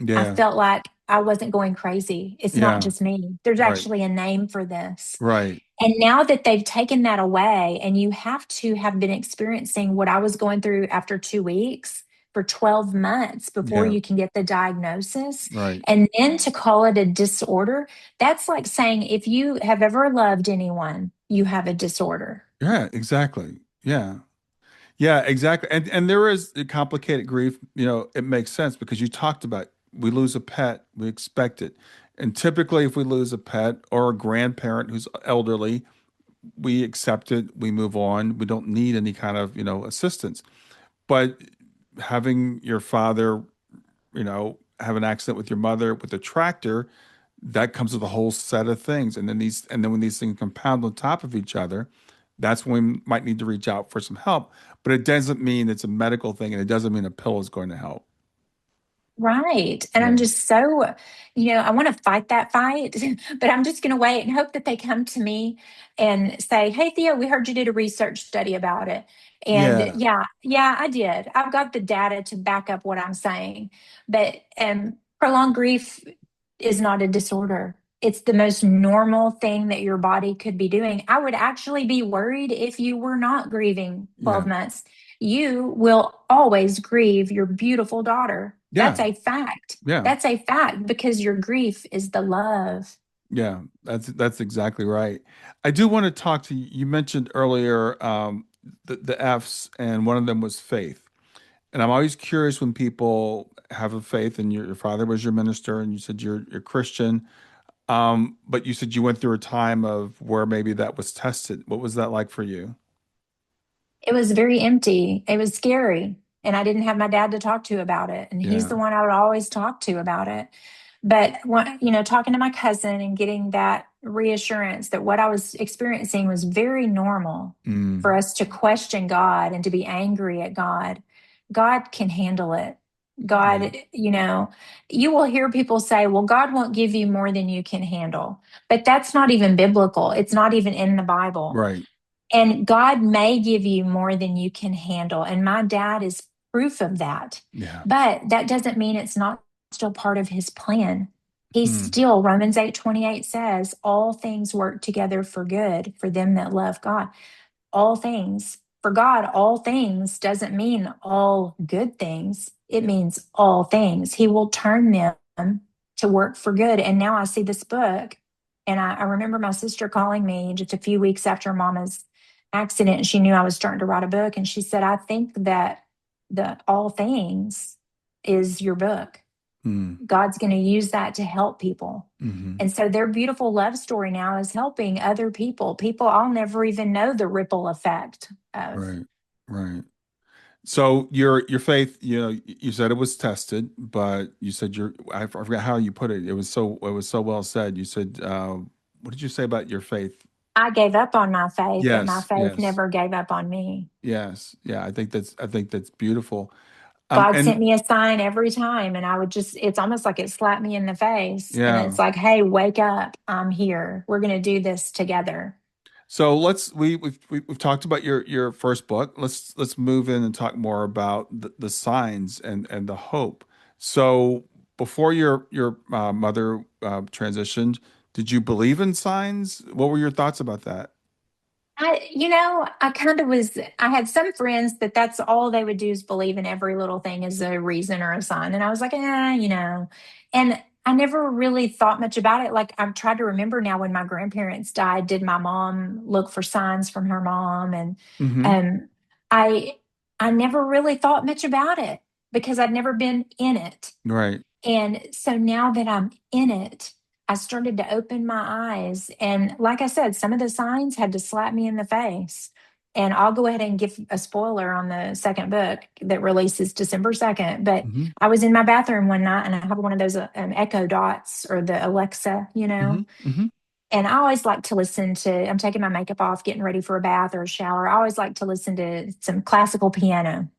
[SPEAKER 2] I
[SPEAKER 1] Yeah.
[SPEAKER 2] felt like I wasn't going crazy. It's not
[SPEAKER 1] Yeah.
[SPEAKER 2] just me. There's
[SPEAKER 1] Right.
[SPEAKER 2] actually a name for this.
[SPEAKER 1] Right.
[SPEAKER 2] And now that they've taken that away, and you have to have been experiencing what I was going through after 2 weeks for 12 months before
[SPEAKER 1] Yeah.
[SPEAKER 2] you can get the diagnosis,
[SPEAKER 1] Right.
[SPEAKER 2] and then to call it a disorder, that's like saying if you have ever loved anyone, you have a disorder.
[SPEAKER 1] Yeah, exactly. Yeah. Yeah, exactly. And there is a complicated grief, it makes sense because you talked about we lose a pet, we expect it. And typically if we lose a pet or a grandparent who's elderly, we accept it, we move on. We don't need any kind of, assistance. But having your father, have an accident with your mother with a tractor, that comes with a whole set of things. And then when these things compound on top of each other, that's when we might need to reach out for some help. But it doesn't mean it's a medical thing, and it doesn't mean a pill is going to help.
[SPEAKER 2] Right. And I'm
[SPEAKER 1] Yeah.
[SPEAKER 2] just so, I want to fight that fight, but I'm just going to wait and hope that they come to me and say, "Hey, Theo, we heard you did a research study about it." And
[SPEAKER 1] Yeah.
[SPEAKER 2] yeah, I did. I've got the data to back up what I'm saying. But prolonged grief is not a disorder. It's the most normal thing that your body could be doing. I would actually be worried if you were not grieving
[SPEAKER 1] Yeah.
[SPEAKER 2] 12 months. You will always grieve your beautiful daughter. That's
[SPEAKER 1] Yeah.
[SPEAKER 2] a fact.
[SPEAKER 1] Yeah.
[SPEAKER 2] That's a fact because your grief is the love.
[SPEAKER 1] Yeah. That's exactly right. I do want to talk to you. You mentioned earlier the F's, and one of them was faith. And I'm always curious when people have a faith, and your father was your minister, and you said you're Christian. But you said you went through a time of where maybe that was tested. What was that like for you?
[SPEAKER 2] It was very empty. It was scary. And I didn't have my dad to talk to about it. And he's
[SPEAKER 1] Yeah.
[SPEAKER 2] the one I would always talk to about it. But talking to my cousin and getting that reassurance that what I was experiencing was very normal for
[SPEAKER 1] Mm,
[SPEAKER 2] us to question God and to be angry at God. God can handle it.
[SPEAKER 1] yeah.
[SPEAKER 2] God, you will hear people say, well, God won't give you more than you can handle. But that's not even biblical. It's not even in the Bible.
[SPEAKER 1] Right.
[SPEAKER 2] And God may give you more than you can handle. And my dad is proof of that.
[SPEAKER 1] Yeah.
[SPEAKER 2] But that doesn't mean it's not still part of his plan. He's
[SPEAKER 1] Mm,
[SPEAKER 2] still, Romans 8:28 says, all things work together for good for them that love God. All things. For God, all things doesn't mean all good things. It means all things. He will turn them to work for good. And now I see this book, and I remember my sister calling me just a few weeks after Mama's accident. She knew I was starting to write a book, and she said, "I think that the all things is your book.
[SPEAKER 1] mm,
[SPEAKER 2] God's going to use that to help people."
[SPEAKER 1] hmm.
[SPEAKER 2] And so their beautiful love story now is helping other people. People I'll never even know the ripple effect of.
[SPEAKER 1] Right. Right. So your faith, you said it was tested, but you said I forgot how you put it. It was so well said. You said, what did you say about your faith?
[SPEAKER 2] I gave up on my faith, but my
[SPEAKER 1] Yes,
[SPEAKER 2] faith
[SPEAKER 1] yes,
[SPEAKER 2] never gave up on me.
[SPEAKER 1] yes. Yeah, I think that's beautiful.
[SPEAKER 2] God sent
[SPEAKER 1] And
[SPEAKER 2] me a sign every time, and I would it's almost like it slapped me in the face. And
[SPEAKER 1] yeah.
[SPEAKER 2] it's like, hey, wake up. I'm here. We're going to do this together.
[SPEAKER 1] So we've talked about your first book. Let's move in and talk more about the signs and the hope. So before your mother transitioned, did you believe in signs? What were your thoughts about that?
[SPEAKER 2] I kind of I had some friends that's all they would do is believe in every little thing as a reason or a sign. And I was like, and I never really thought much about it. Like I've tried to remember now when my grandparents died, did my mom look for signs from her mom? And
[SPEAKER 1] Mm-hmm.
[SPEAKER 2] um, I, I never really thought much about it because I'd never been in it.
[SPEAKER 1] Right.
[SPEAKER 2] And so now that I'm in it, I started to open my eyes. And like I said, some of the signs had to slap me in the face. And I'll go ahead and give a spoiler on the second book that releases December 2nd. But
[SPEAKER 1] Mm-hmm.
[SPEAKER 2] I was in my bathroom one night and I have one of those Echo Dots or the Alexa,
[SPEAKER 1] Mm-hmm. Mm-hmm.
[SPEAKER 2] And I always like to listen to, I'm taking my makeup off, getting ready for a bath or a shower. I always like to listen to some classical piano.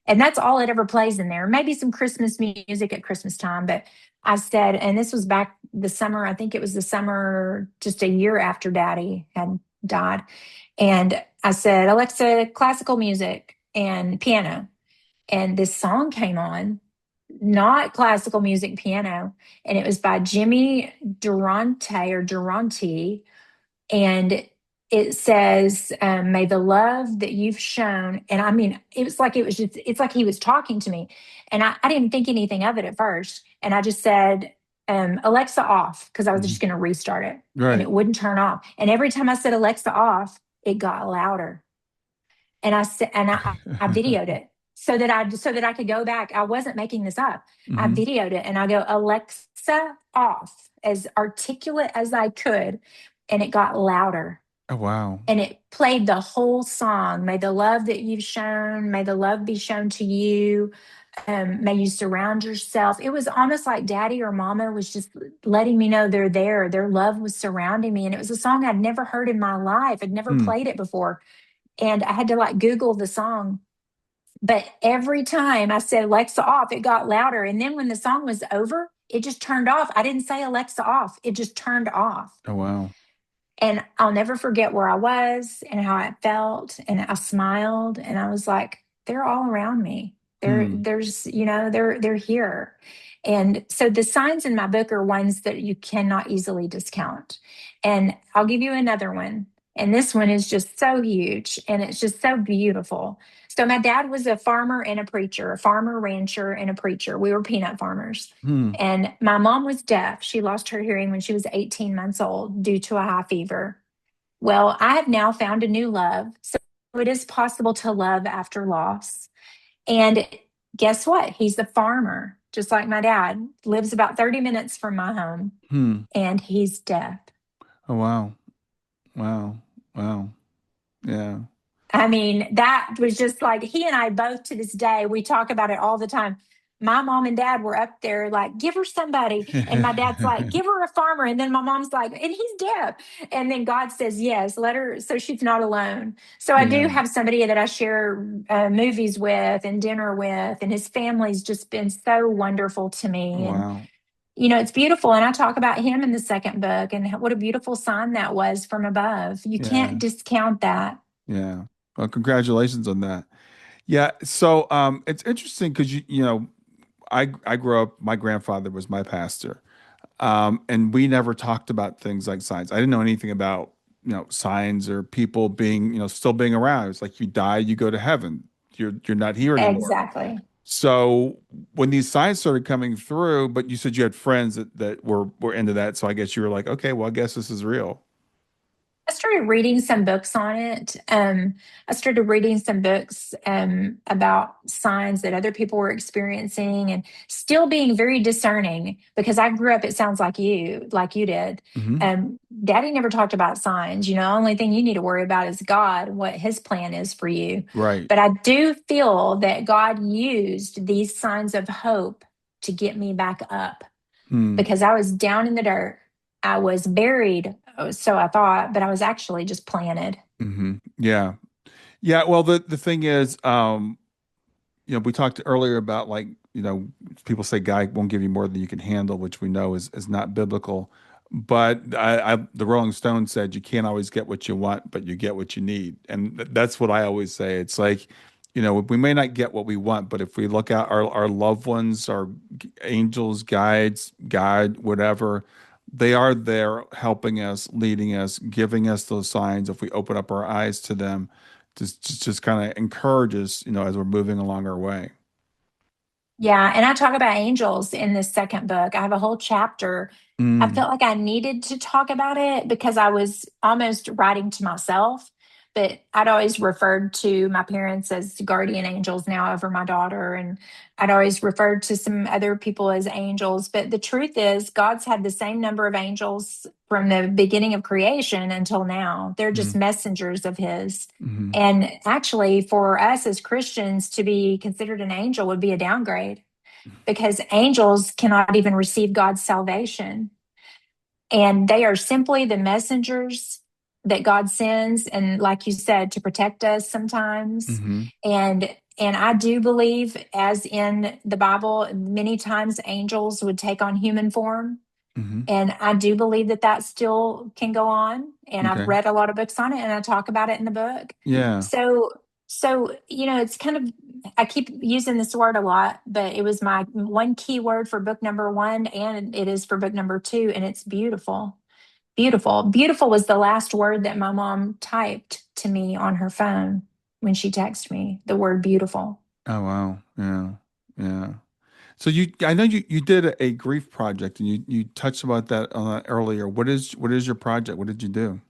[SPEAKER 2] And that's all it ever plays in there. Maybe some Christmas music at Christmas time. But I said, and this was back the summer, I think it was the summer just a year after Daddy had died. And I said, Alexa, classical music and piano. And this song came on not classical music, piano, and it was by Jimmy Durante, and it says, "May the love that you've shown," and I mean, it's like he was talking to me, and I didn't think anything of it at first, and I just said, "Alexa off," because I was
[SPEAKER 1] Mhm.
[SPEAKER 2] just going to restart it, and
[SPEAKER 1] Right.
[SPEAKER 2] it wouldn't turn off, and every time I said Alexa off, it got louder, and I said, and I videoed it so that I could go back. I wasn't making this up. I
[SPEAKER 1] Hmm.
[SPEAKER 2] videoed it and I go, Alexa off, as articulate as I could, and it got louder.
[SPEAKER 1] Oh, wow.
[SPEAKER 2] And it played the whole song. May the love that you've shown, may the love be shown to you. May you surround yourself. It was almost like daddy or mama was just letting me know they're there. Their love was surrounding me. And it was a song I'd never heard in my life. I'd never
[SPEAKER 1] Hmm.
[SPEAKER 2] played it before. And I had to like Google the song. But every time I said Alexa off, it got louder. And then when the song was over, it just turned off. I didn't say Alexa off, it just turned off.
[SPEAKER 1] Oh, wow.
[SPEAKER 2] And I'll never forget where I was and how I felt. And I smiled and I was like, they're all around me.
[SPEAKER 1] Hmm.
[SPEAKER 2] There's, they're here. And so the signs in my book are ones that you cannot easily discount. And I'll give you another one. And this one is just so huge and it's just so beautiful. So my dad was a farmer and a preacher, a farmer, rancher, and a preacher. We were peanut farmers.
[SPEAKER 1] Hmm.
[SPEAKER 2] And my mom was deaf. She lost her hearing when she was 18 months old due to a high fever. Well, I have now found a new love. So it is possible to love after loss. And guess what? He's a farmer, just like my dad, lives about 30 minutes from my home,
[SPEAKER 1] Hmm.
[SPEAKER 2] and he's deaf.
[SPEAKER 1] Oh, wow. Wow. Wow. Yeah.
[SPEAKER 2] I mean, that was just like he and I both to this day, we talk about it all the time. My mom and dad were up there like, give her somebody. And my dad's like, give her a farmer. And then my mom's like, and he's deaf. And then God says, yes, let her, so she's not alone. So I do
[SPEAKER 1] Yeah.
[SPEAKER 2] have somebody that I share movies with and dinner with. And his family's just been so wonderful to
[SPEAKER 1] Oh,
[SPEAKER 2] me. And,
[SPEAKER 1] wow.
[SPEAKER 2] it's beautiful. And I talk about him in the second book and what a beautiful sign that was from above. You can't
[SPEAKER 1] Yeah.
[SPEAKER 2] discount that.
[SPEAKER 1] Yeah. Well, congratulations on that. Yeah. So, it's interesting because I grew up. My grandfather was my pastor, and we never talked about things like signs. I didn't know anything about signs or people being still being around. It's like you die, you go to heaven. You're not here anymore.
[SPEAKER 2] Exactly.
[SPEAKER 1] So when these signs started coming through, but you said you had friends that were into that, so I guess you were like, okay, well, I guess this is real.
[SPEAKER 2] I started reading some books on it. I started reading some books about signs that other people were experiencing and still being very discerning because I grew up, it sounds like you did.
[SPEAKER 1] Hmm.
[SPEAKER 2] Daddy never talked about signs. Only thing you need to worry about is God, what his plan is for you.
[SPEAKER 1] Right.
[SPEAKER 2] But I do feel that God used these signs of hope to get me back up
[SPEAKER 1] Hmm.
[SPEAKER 2] because I was down in the dirt. I was buried, so I thought, but I was actually just planted.
[SPEAKER 1] Hmm. Yeah. Yeah. Well, the thing is, we talked earlier about like, people say God won't give you more than you can handle, which we know is not biblical. But the Rolling Stones said you can't always get what you want, but you get what you need. And that's what I always say. It's like, we may not get what we want, but if we look at our loved ones, our angels, guides, God, whatever, they are there helping us, leading us, giving us those signs. If we open up our eyes to them, just kind of encourage us, as we're moving along our way.
[SPEAKER 2] Yeah, and I talk about angels in this second book. I have a whole chapter. I
[SPEAKER 1] Mm,
[SPEAKER 2] felt like I needed to talk about it because I was almost writing to myself, but I'd always referred to my parents as guardian angels now over my daughter, and I'd always referred to some other people as angels. But the truth is, God's had the same number of angels from the beginning of creation until now. They're just
[SPEAKER 1] mm,
[SPEAKER 2] messengers of His.
[SPEAKER 1] mm,
[SPEAKER 2] And actually, for us as Christians to be considered an angel would be a downgrade because angels cannot even receive God's salvation. And they are simply the messengers that God sends. And like you said, to protect us sometimes.
[SPEAKER 1] mm,
[SPEAKER 2] And I do believe, as in the Bible, many times angels would take on human form.
[SPEAKER 1] mm.
[SPEAKER 2] And I do believe that that still can go on. And I've
[SPEAKER 1] Okay.
[SPEAKER 2] read a lot of books on it and I talk about it in the book.
[SPEAKER 1] Yeah.
[SPEAKER 2] So, So, it's kind of, I keep using this word a lot, but it was my one key word for book number one, and it is for book number two, and it's beautiful. Beautiful. Beautiful was the last word that my mom typed to me on her phone when she texted me, the word beautiful.
[SPEAKER 1] Oh wow. Yeah. Yeah. So I know you did a grief project, and you touched about that earlier. What is your project? What did you do?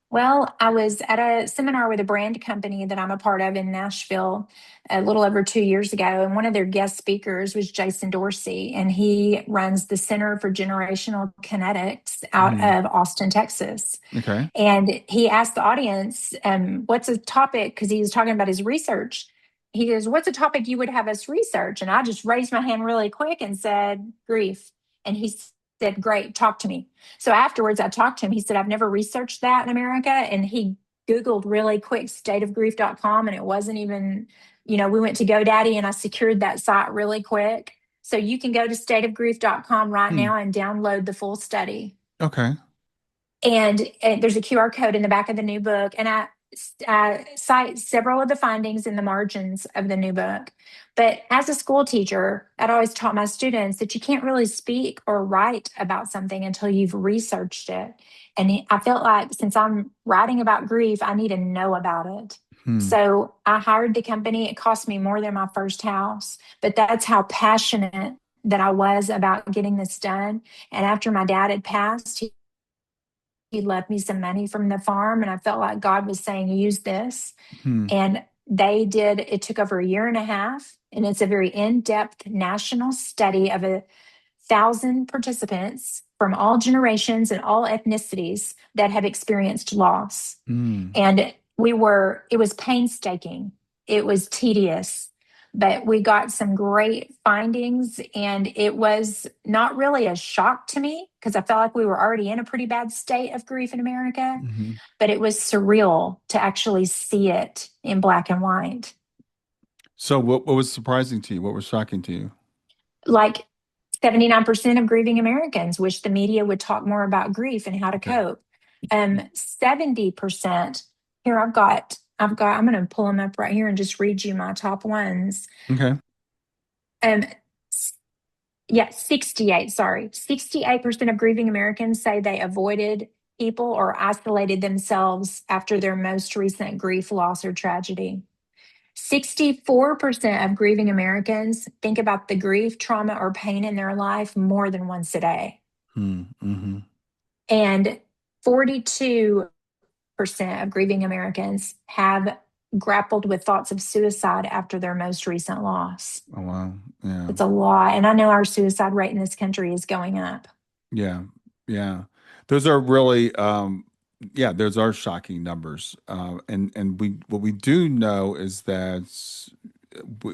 [SPEAKER 2] Well, I was at a seminar with a brand company that I'm a part of in Nashville a little over 2 years ago. And one of their guest speakers was Jason Dorsey, and he runs the Center for Generational Kinetics out
[SPEAKER 1] Hmm.
[SPEAKER 2] of Austin, Texas.
[SPEAKER 1] Okay.
[SPEAKER 2] And he asked the audience, what's a topic? Because he was talking about his research. He goes, what's a topic you would have us research? And I just raised my hand really quick and said, grief. And he said, great, talk to me. So afterwards, I talked to him. He said, I've never researched that in America. And he Googled really quick stateofgrief.com. And it wasn't even, we went to GoDaddy and I secured that site really quick. So you can go to stateofgrief.com right
[SPEAKER 1] Hmm.
[SPEAKER 2] now and download the full study.
[SPEAKER 1] Okay.
[SPEAKER 2] And there's a QR code in the back of the new book. And I cite several of the findings in the margins of the new book. But as a school teacher, I'd always taught my students that you can't really speak or write about something until you've researched it. And I felt like since I'm writing about grief, I need to know about it.
[SPEAKER 1] Hmm.
[SPEAKER 2] So I hired the company. It cost me more than my first house, but that's how passionate that I was about getting this done. And after my dad had passed, he left me some money from the farm, and I felt like God was saying, use this.
[SPEAKER 1] Hmm.
[SPEAKER 2] And it took over a year and a half, and it's a very in-depth national study of 1,000 participants from all generations and all ethnicities that have experienced loss.
[SPEAKER 1] Hmm.
[SPEAKER 2] And it was painstaking, it was tedious, but we got some great findings. And it was not really a shock to me because I felt like we were already in a pretty bad state of grief in America,
[SPEAKER 1] Hmm.
[SPEAKER 2] but it was surreal to actually see it in black and white.
[SPEAKER 1] So what was surprising to you? What was shocking to you?
[SPEAKER 2] Like 79% of grieving Americans wish the media would talk more about grief and how to
[SPEAKER 1] Okay.
[SPEAKER 2] cope. 70%, here I'm going to pull them up right here and just read you my top ones.
[SPEAKER 1] Okay.
[SPEAKER 2] Um, yeah, 68, sorry. 68% of grieving Americans say they avoided people or isolated themselves after their most recent grief, loss, or tragedy. 64% of grieving Americans think about the grief, trauma, or pain in their life more than once a day.
[SPEAKER 1] Hmm. Hmm.
[SPEAKER 2] And 42% of grieving Americans have grappled with thoughts of suicide after their most recent loss.
[SPEAKER 1] Oh wow. Yeah.
[SPEAKER 2] It's a lot. And I know our suicide rate in this country is going up.
[SPEAKER 1] Yeah. Yeah. Those are really yeah, those are shocking numbers. And we what we do know is that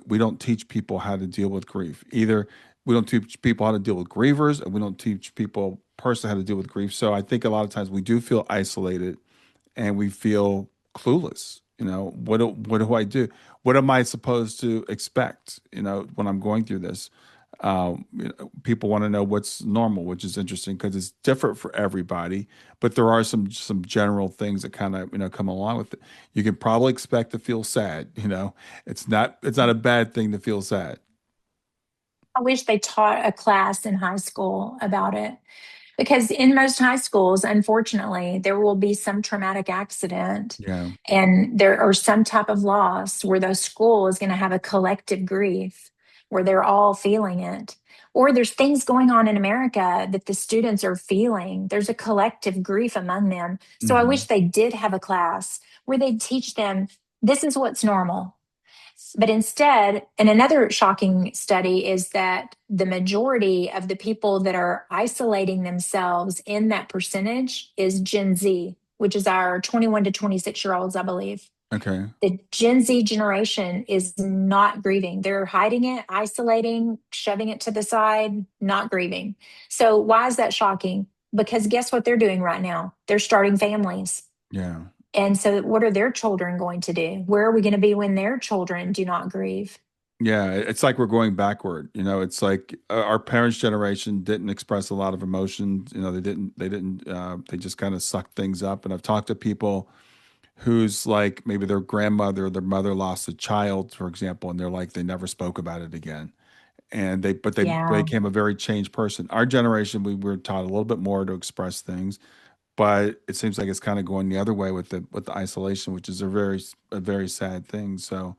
[SPEAKER 1] we don't teach people how to deal with grief. Either we don't teach people how to deal with grievers, and we don't teach people personally how to deal with grief. So I think a lot of times we do feel isolated and we feel clueless. What do I do? What am I supposed to expect? When I'm going through this, people want to know what's normal, which is interesting because it's different for everybody. But there are some general things that kind of come along with it. You can probably expect to feel sad. It's not a bad thing to feel sad.
[SPEAKER 2] I wish they taught a class in high school about it. Because in most high schools, unfortunately, there will be some traumatic accident
[SPEAKER 1] Yeah.
[SPEAKER 2] and there or some type of loss where the school is going to have a collective grief where they're all feeling it. Or there's things going on in America that the students are feeling. There's a collective grief among them. So I
[SPEAKER 1] Hmm.
[SPEAKER 2] wish they did have a class where they'd teach them this is what's normal. But instead, and another shocking study is that the majority of the people that are isolating themselves in that percentage is Gen Z, which is our 21 to 26-year-olds, I believe.
[SPEAKER 1] Okay.
[SPEAKER 2] The Gen Z generation is not grieving. They're hiding it, isolating, shoving it to the side, not grieving. So, why is that shocking? Because guess what they're doing right now? They're starting families.
[SPEAKER 1] Yeah.
[SPEAKER 2] And so, what are their children going to do? Where are we going to be when their children do not grieve?
[SPEAKER 1] Yeah, it's like we're going backward. It's like our parents' generation didn't express a lot of emotions. They just kind of sucked things up. And I've talked to people who's like maybe their grandmother or their mother lost a child, for example, and they're like they never spoke about it again. And they
[SPEAKER 2] Yeah.
[SPEAKER 1] became a very changed person. Our generation, we were taught a little bit more to express things, but it seems like it's kind of going the other way with the isolation, which is a very sad thing. So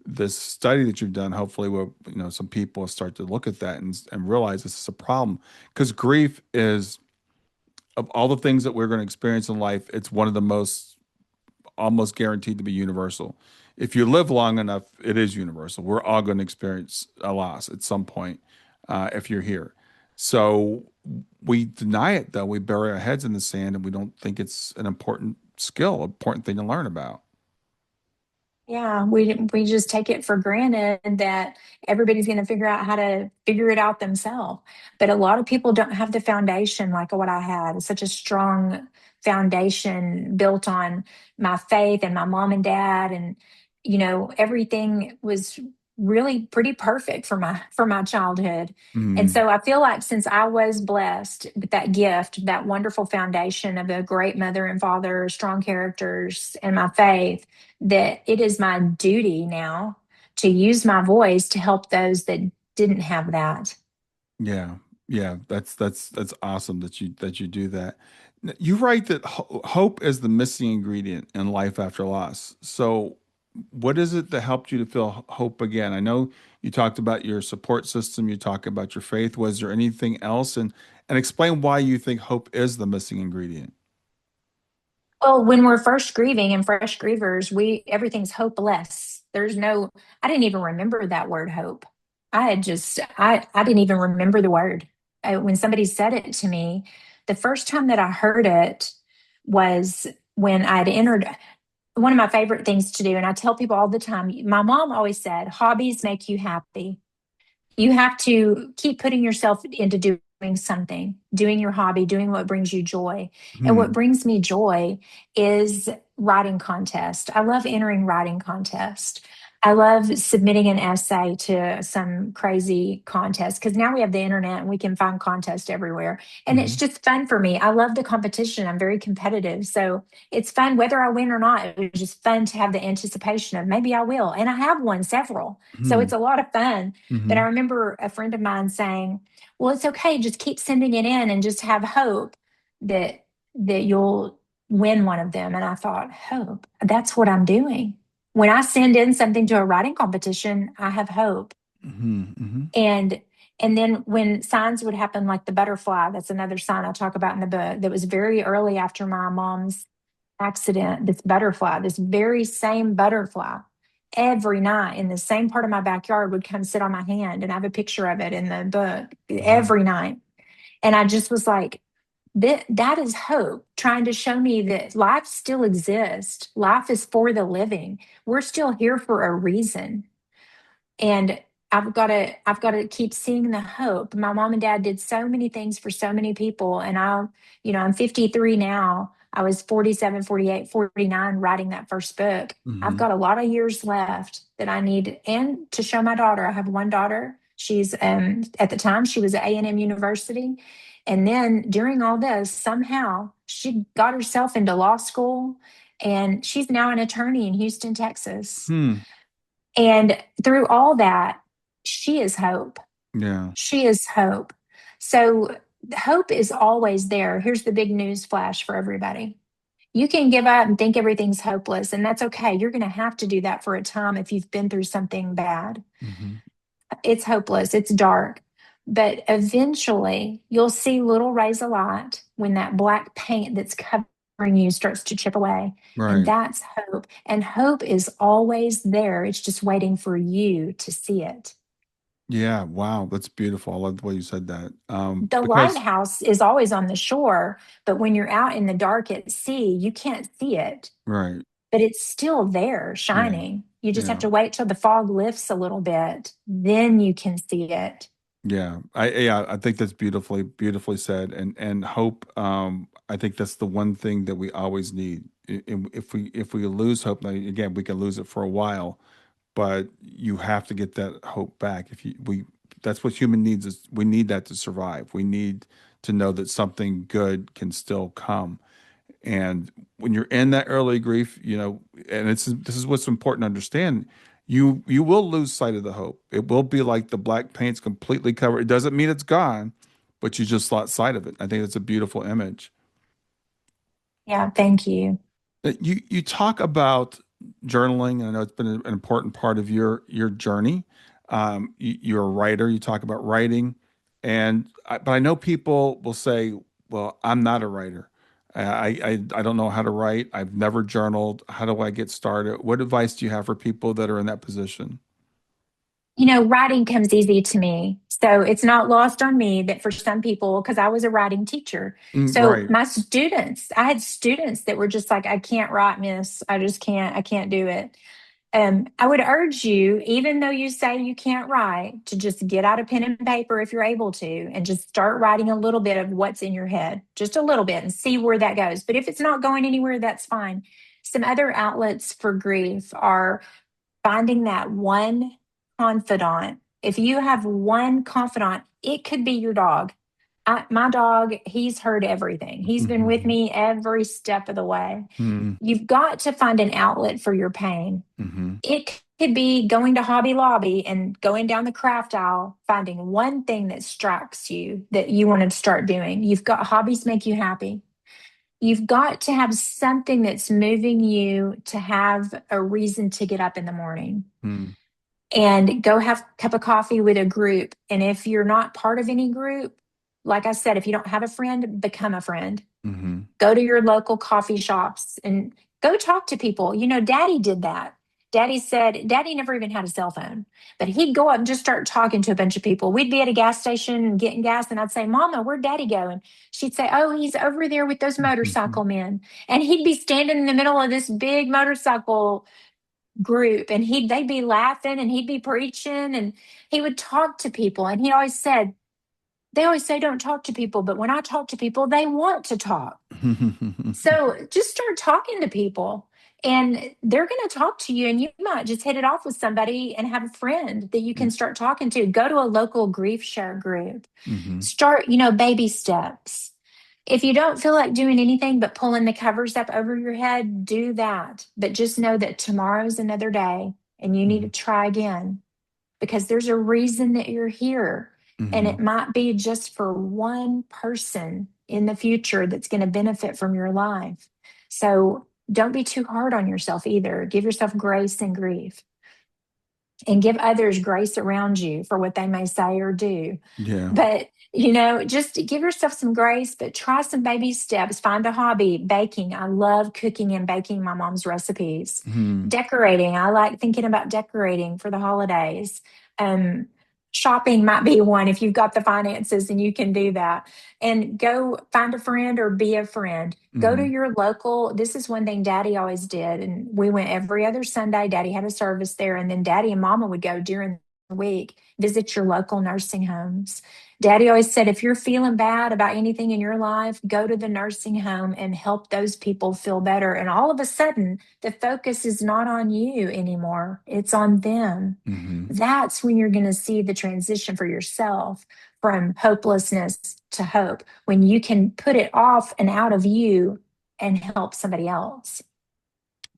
[SPEAKER 1] this study that you've done, hopefully will, some people start to look at that and realize this is a problem, because grief is, of all the things that we're going to experience in life, it's one of the most almost guaranteed to be universal. If you live long enough, it is universal. We're all going to experience a loss at some point, if you're here. So we deny it, though. We bury our heads in the sand and we don't think it's an important skill, important thing to learn about.
[SPEAKER 2] Yeah, we just take it for granted that everybody's going to figure out how to figure it out themselves. But a lot of people don't have the foundation like what I had. Such a strong foundation built on my faith and my mom and dad, and everything was really pretty perfect for my childhood. And
[SPEAKER 1] Mm,
[SPEAKER 2] so I feel like since I was blessed with that gift, that wonderful foundation of a great mother and father, strong characters, and my faith, that it is my duty now to use my voice to help those that didn't have that.
[SPEAKER 1] yeah, yeah, that's awesome that you do that. You write that hope is the missing ingredient in life after loss. So, what is it that helped you to feel hope again? I know you talked about your support system, you talked about your faith. Was there anything else? And explain why you think hope is the missing ingredient.
[SPEAKER 2] Well, when we're first grieving and fresh grievers, we everything's hopeless. There's no I didn't even remember that word hope. I didn't even remember the word. When somebody said it to me, the first time that I heard it was when I'd entered one of my favorite things to do, and I tell people all the time, my mom always said, hobbies make you happy. You have to keep putting yourself into doing something, doing your hobby, doing what brings you joy. And what
[SPEAKER 1] Hmm.
[SPEAKER 2] brings me joy is writing contest. I love entering writing contest. I love submitting an essay to some crazy contest because now we have the internet and we can find contests everywhere. And it's
[SPEAKER 1] Hmm.
[SPEAKER 2] just fun for me. I love the competition. I'm very competitive. So it's fun whether I win or not. It was just fun to have the anticipation of maybe I will. And I have won several. So
[SPEAKER 1] Hmm.
[SPEAKER 2] it's a lot of fun. But I
[SPEAKER 1] Hmm.
[SPEAKER 2] remember a friend of mine saying, "Well, it's okay. Just keep sending it in and just have hope that you'll win one of them." And I thought, hope. That's what I'm doing. When I send in something to a writing competition, I have hope.
[SPEAKER 1] Hmm. Hmm.
[SPEAKER 2] And then when signs would happen like the butterfly, that's another sign I talk about in the book that was very early after my mom's accident, this butterfly, this very same butterfly, every night in the same part of my backyard would come sit on my hand. And I have a picture of it in the book
[SPEAKER 1] Wow.
[SPEAKER 2] every night. And I just was like, that is hope, trying to show me that life still exists. Life is for the living. We're still here for a reason. And I've got to keep seeing the hope. My mom and dad did so many things for so many people, and I'm 53 now. I was 47, 48, 49 writing that first book. I've
[SPEAKER 1] Hmm.
[SPEAKER 2] got a lot of years left that I need, and to show my daughter. I have one daughter. She's at the time she was at A&M University, and then during all this somehow she got herself into law school, and she's now an attorney in Houston, Texas.
[SPEAKER 1] Hmm.
[SPEAKER 2] And through all that, she is hope.
[SPEAKER 1] Yeah.
[SPEAKER 2] She is hope. So hope is always there. Here's the big news flash for everybody. You can give up and think everything's hopeless, and that's okay. You're going to have to do that for a time if you've been through something bad.
[SPEAKER 1] Hmm.
[SPEAKER 2] It's hopeless, it's dark. But eventually, you'll see little rays of light when that black paint that's covering you starts to chip away. And
[SPEAKER 1] Right.
[SPEAKER 2] that's hope. And hope is always there. It's just waiting for you to see it.
[SPEAKER 1] Yeah. Wow. That's beautiful. I love the way you said that.
[SPEAKER 2] The
[SPEAKER 1] Because
[SPEAKER 2] lighthouse is always on the shore, but when you're out in the dark at sea, you can't see it,
[SPEAKER 1] right.
[SPEAKER 2] but it's still there
[SPEAKER 1] Yeah.
[SPEAKER 2] shining. You just have
[SPEAKER 1] Yeah.
[SPEAKER 2] to wait till the fog lifts a little bit, then you can see it.
[SPEAKER 1] Yeah, I think that's beautifully said. And hope, I think that's the one thing that we always need. If we lose hope, now again, we can lose it for a while, but you have to get that hope back. If you we That's what human needs, is we need that to survive. We need to know that something good can still come. And when you're in that early grief, and this is what's important to understand. You will lose sight of the hope. It will be like the black paint's completely covered. It doesn't mean it's gone, but you just lost sight of it. I think it's a beautiful image.
[SPEAKER 2] Yeah, thank you.
[SPEAKER 1] You talk about journaling, and I know it's been an important part of your journey. You're a writer. You talk about writing, but I know people will say, "Well, I'm not a writer. I don't know how to write. I've never journaled. How do I get started?" What advice do you have for people that are in that position?
[SPEAKER 2] Writing comes easy to me. So it's not lost on me that for some people, because I was a writing teacher. So
[SPEAKER 1] Right.
[SPEAKER 2] I had students that were just like, I can't write, miss. I can't do it. I would urge you, even though you say you can't write, to just get out a pen and paper if you're able to and just start writing a little bit of what's in your head, just a little bit, and see where that goes. But if it's not going anywhere, that's fine. Some other outlets for grief are finding that one confidant. If you have one confidant, it could be your dog. My dog, he's heard everything. He's been with me every step of the way.
[SPEAKER 1] Mm-hmm.
[SPEAKER 2] You've got to find an outlet for your pain.
[SPEAKER 1] Mm-hmm.
[SPEAKER 2] It could be going to Hobby Lobby and going down the craft aisle, finding one thing that strikes you that you want to start doing. You've got hobbies make you happy. You've got to have something that's moving you to have a reason to get up in the morning and go have a cup of coffee with a group. And if you're not part of any group, like I said, if you don't have a friend, become a friend.
[SPEAKER 1] Mm-hmm.
[SPEAKER 2] Go to your local coffee shops and go talk to people. Daddy did that. Daddy never even had a cell phone, but he'd go up and just start talking to a bunch of people. We'd be at a gas station and getting gas, and I'd say, Mama, where'd Daddy go? And she'd say, Oh, he's over there with those
[SPEAKER 1] Mm-hmm.
[SPEAKER 2] motorcycle men. And he'd be standing in the middle of this big motorcycle group, and they'd be laughing and he'd be preaching, and he would talk to people. And he always said, they always say don't talk to people, but when I talk to people, they want to talk. So just start talking to people, and they're going to talk to you, and you might just hit it off with somebody and have a friend that you can start talking to. Go to a local grief share group.
[SPEAKER 1] Mm-hmm.
[SPEAKER 2] Start, baby steps. If you don't feel like doing anything but pulling the covers up over your head, do that. But just know that tomorrow's another day and you need to try again, because there's a reason that you're here. And
[SPEAKER 1] Mm-hmm.
[SPEAKER 2] it might be just for one person in the future that's going to benefit from your life. So don't be too hard on yourself either. Give yourself grace and grief, and give others grace around you for what they may say or do.
[SPEAKER 1] Yeah.
[SPEAKER 2] But, just give yourself some grace, but try some baby steps. Find a hobby. Baking. I love cooking and baking my mom's recipes.
[SPEAKER 1] Mm-hmm.
[SPEAKER 2] Decorating. I like thinking about decorating for the holidays. Um, Shopping might be one if you've got the finances and you can do that. And go find a friend or be a friend. Go to
[SPEAKER 1] Mm-hmm.
[SPEAKER 2] your local. This is one thing Daddy always did. And we went every other Sunday. Daddy had a service there. And then Daddy and Mama would go during the week, visit your local nursing homes. Daddy always said, if you're feeling bad about anything in your life, go to the nursing home and help those people feel better. And all of a sudden, the focus is not on you anymore, it's on them.
[SPEAKER 1] Mm-hmm.
[SPEAKER 2] That's when you're going to see the transition for yourself from hopelessness to hope, when you can put it off and out of you and help somebody else.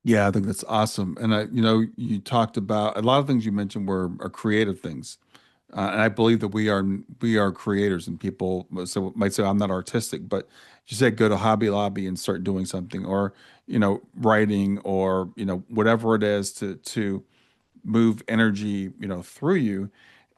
[SPEAKER 1] Yeah, I think that's awesome. And you talked about a lot of things you mentioned are creative things, and I believe that we are creators. And people might say I'm not artistic, but you said go to Hobby Lobby and start doing something, or writing, or whatever it is to move energy through you.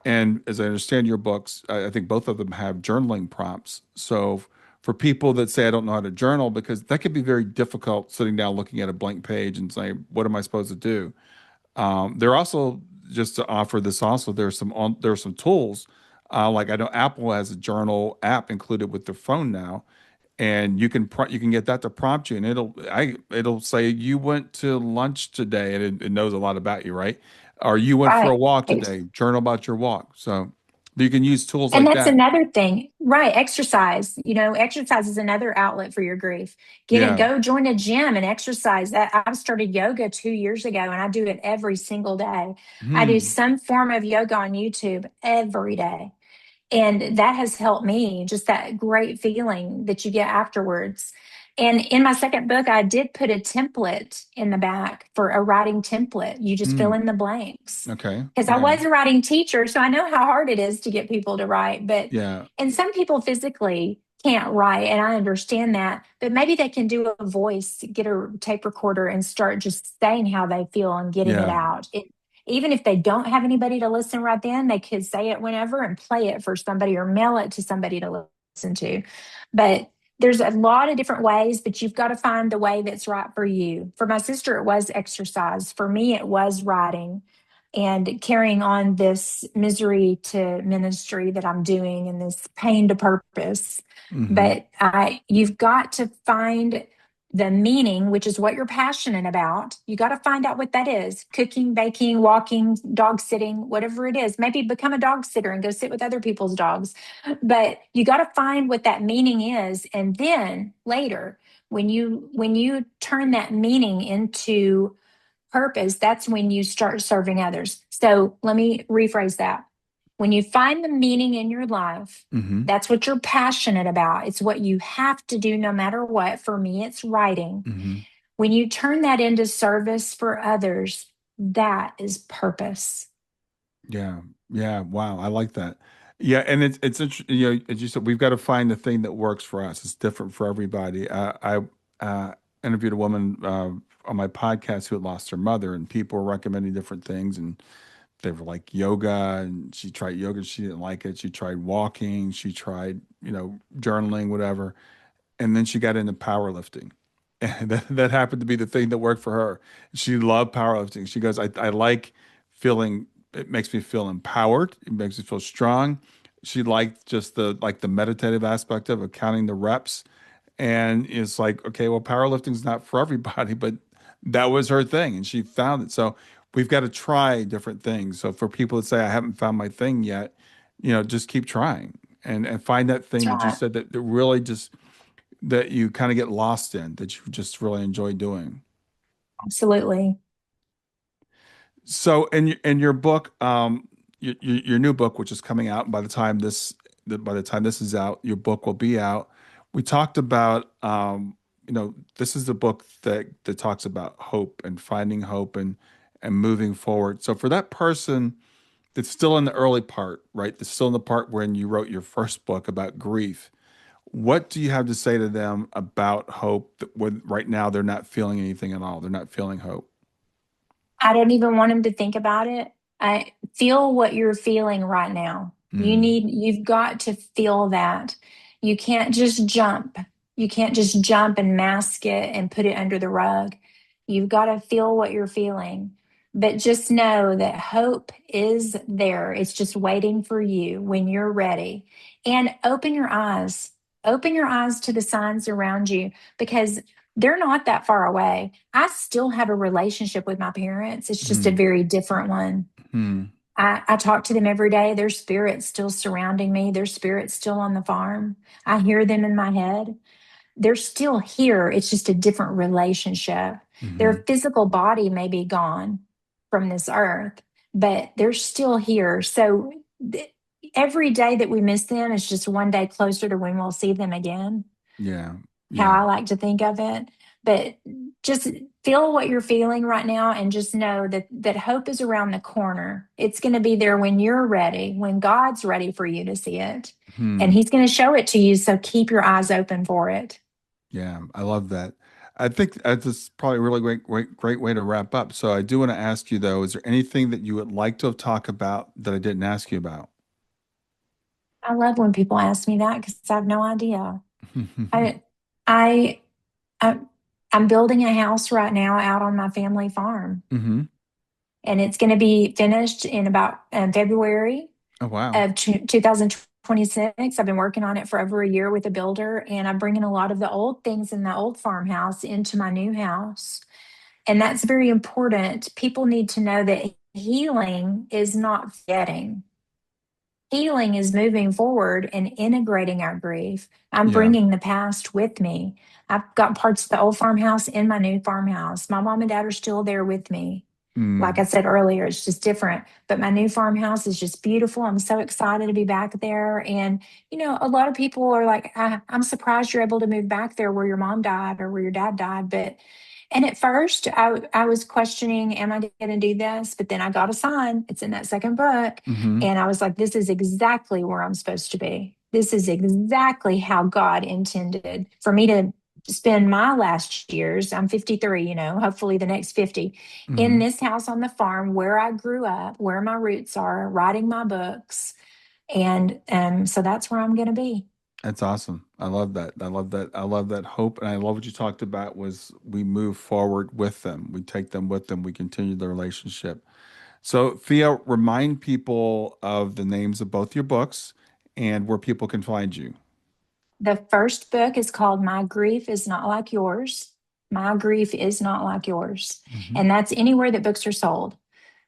[SPEAKER 1] And as I understand your books, I think both of them have journaling prompts. So for people that say, I don't know how to journal, because that could be very difficult sitting down looking at a blank page and saying, what am I supposed to do? There are also, just to offer this also, there are some tools. Like I know Apple has a journal app included with their phone now, and you can get that to prompt you, and it'll say you went to lunch today, and it knows a lot about you, right? Or you went for
[SPEAKER 2] Right.
[SPEAKER 1] a walk today. Journal about your walk. So you can use tools
[SPEAKER 2] And
[SPEAKER 1] like
[SPEAKER 2] that's
[SPEAKER 1] that.
[SPEAKER 2] another thing, right? Exercise. Exercise is another outlet for your grief.
[SPEAKER 1] Yeah.
[SPEAKER 2] Go join a gym and exercise. That I've started yoga 2 years ago, and I do it every single day. I do
[SPEAKER 1] Hmm.
[SPEAKER 2] some form of yoga on YouTube every day. And that has helped me, just that great feeling that you get afterwards. And in my second book, I did put a template in the back for a writing template. You just fill
[SPEAKER 1] Mm,
[SPEAKER 2] in the blanks.
[SPEAKER 1] okay.
[SPEAKER 2] Because I
[SPEAKER 1] Yeah.
[SPEAKER 2] was a writing teacher, so I know how hard it is to get people to write.
[SPEAKER 1] Yeah.
[SPEAKER 2] And some people physically can't write, and I understand that. But maybe they can do a voice, get a tape recorder, and start just saying how they feel and getting it
[SPEAKER 1] Yeah.
[SPEAKER 2] out. Even if they don't have anybody to listen right then, they could say it whenever and play it for somebody or mail it to somebody to listen to. But there's a lot of different ways, but you've got to find the way that's right for you. For my sister, it was exercise. For me, it was writing and carrying on this misery to ministry that I'm doing and this pain to purpose.
[SPEAKER 1] Hmm.
[SPEAKER 2] But you've got to find the meaning, which is what you're passionate about. You got to find out what that is: cooking, baking, walking, dog sitting, whatever it is. Maybe become a dog sitter and go sit with other people's dogs. But you got to find what that meaning is. And then later, when you turn that meaning into purpose, that's when you start serving others. So let me rephrase that. When you find the meaning in your life,
[SPEAKER 1] Hmm.
[SPEAKER 2] that's what you're passionate about. It's what you have to do no matter what. For me, it's writing.
[SPEAKER 1] Hmm.
[SPEAKER 2] When you turn that into service for others, that is purpose.
[SPEAKER 1] Yeah. Yeah. Wow. I like that. Yeah, and it's interesting. As you said, we've got to find the thing that works for us. It's different for everybody. I interviewed a woman on my podcast who had lost her mother, and people were recommending different things, and they were like yoga, and she tried yoga, she didn't like it. She tried walking, she tried journaling, whatever, and then she got into powerlifting. And that happened to be the thing that worked for her. She loved powerlifting. She goes, I like feeling, it makes me feel empowered. It makes me feel strong. She liked just the meditative aspect of counting the reps. And it's like, okay, well, powerlifting's not for everybody, but that was her thing and she found it. So we've got to try different things. So for people that say, I haven't found my thing yet, just keep trying and find that
[SPEAKER 2] That's
[SPEAKER 1] thing that you
[SPEAKER 2] right.
[SPEAKER 1] said that really just that you kind of get lost in, that you just really enjoy doing.
[SPEAKER 2] Absolutely.
[SPEAKER 1] So in your book, your new book, which is coming out by the time this is out, your book will be out. We talked about this is the book that talks about hope and finding hope and moving forward. So for that person that's still in the early part, right? That's still in the part when you wrote your first book about grief. What do you have to say to them about hope that when right now they're not feeling anything at all? They're not feeling hope.
[SPEAKER 2] I don't even want him to think about it. I feel what you're feeling right now.
[SPEAKER 1] Mm,
[SPEAKER 2] You've got to feel that. You can't just jump. You can't just jump and mask it and put it under the rug. You've got to feel what you're feeling. But just know that hope is there. It's just waiting for you when you're ready. And open your eyes. Open your eyes to the signs around you because they're not that far away. I still have a relationship with my parents. It's just a
[SPEAKER 1] mm,
[SPEAKER 2] very different one.
[SPEAKER 1] mm,
[SPEAKER 2] I talk to them every day. Their spirit's still surrounding me. Their spirit's still on the farm. I hear them in my head. They're still here. It's just a different relationship. Their
[SPEAKER 1] mm,
[SPEAKER 2] physical body may be gone from this earth, but they're still here. So every day that we miss them is just one day closer to when we'll see them again,
[SPEAKER 1] yeah,
[SPEAKER 2] how
[SPEAKER 1] yeah.
[SPEAKER 2] I like to think of it. But just feel what you're feeling right now and just know that hope is around the corner. It's going to be there when you're ready, when God's ready for you to see it. And
[SPEAKER 1] Hmm.
[SPEAKER 2] he's going to show it to you, so keep your eyes open for it.
[SPEAKER 1] Yeah, I love that. I think that's probably a really great way to wrap up. So I do want to ask you though, is there anything that you would like to have talked about that I didn't ask you about?
[SPEAKER 2] I love when people ask me that because I have no idea. I I I I'm building a house right now out on my family farm,
[SPEAKER 1] Hmm.
[SPEAKER 2] and it's going to be finished in about February
[SPEAKER 1] Oh, wow.
[SPEAKER 2] of 2026. I've been working on it for over a year with a builder, and I'm bringing a lot of the old things in the old farmhouse into my new house. And that's very important. People need to know that healing is not forgetting. Healing is moving forward and integrating our grief. I'm
[SPEAKER 1] Yeah.
[SPEAKER 2] bringing the past with me. I've got parts of the old farmhouse in my new farmhouse. My mom and dad are still there with me. Like
[SPEAKER 1] Mm.
[SPEAKER 2] I said earlier, it's just different. But my new farmhouse is just beautiful. I'm so excited to be back there. And, a lot of people are like, I'm surprised you're able to move back there where your mom died or where your dad died. And at first, I was questioning, am I going to do this? But then I got a sign. It's in that second book.
[SPEAKER 1] Hmm.
[SPEAKER 2] And I was like, this is exactly where I'm supposed to be. This is exactly how God intended for me to spend my last years. I'm 53, hopefully the next 50 in
[SPEAKER 1] Hmm.
[SPEAKER 2] this house on the farm where I grew up, where my roots are, writing my books. And so that's where I'm going to be.
[SPEAKER 1] That's awesome. I love that. I love that. I love that hope. And I love what you talked about was we move forward with them. We take them with them. We continue the relationship. So, Theo, remind people of the names of both your books and where people can find you.
[SPEAKER 2] The first book is called My Grief Is Not Like Yours. My Grief Is Not Like Yours.
[SPEAKER 1] Hmm.
[SPEAKER 2] And that's anywhere that books are sold.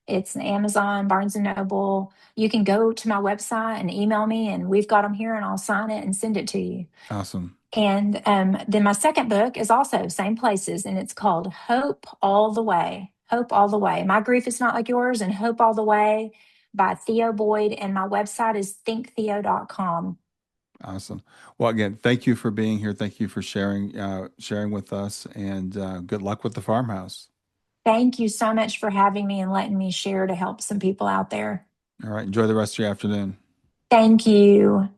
[SPEAKER 2] It's Amazon, Barnes and Noble. You can go to my website and email me, and we've got them here, and I'll sign it and send it to you.
[SPEAKER 1] Awesome.
[SPEAKER 2] And then my second book is also same places, and it's called Hope All the Way. Hope All the Way. My Grief Is Not Like Yours and Hope All the Way by Theo Boyd. And my website is thinktheo.com.
[SPEAKER 1] Awesome. Well, again, thank you for being here. Thank you for sharing with us, and good luck with the farmhouse.
[SPEAKER 2] Thank you so much for having me and letting me share to help some people out there.
[SPEAKER 1] All right. Enjoy the rest of your afternoon.
[SPEAKER 2] Thank you.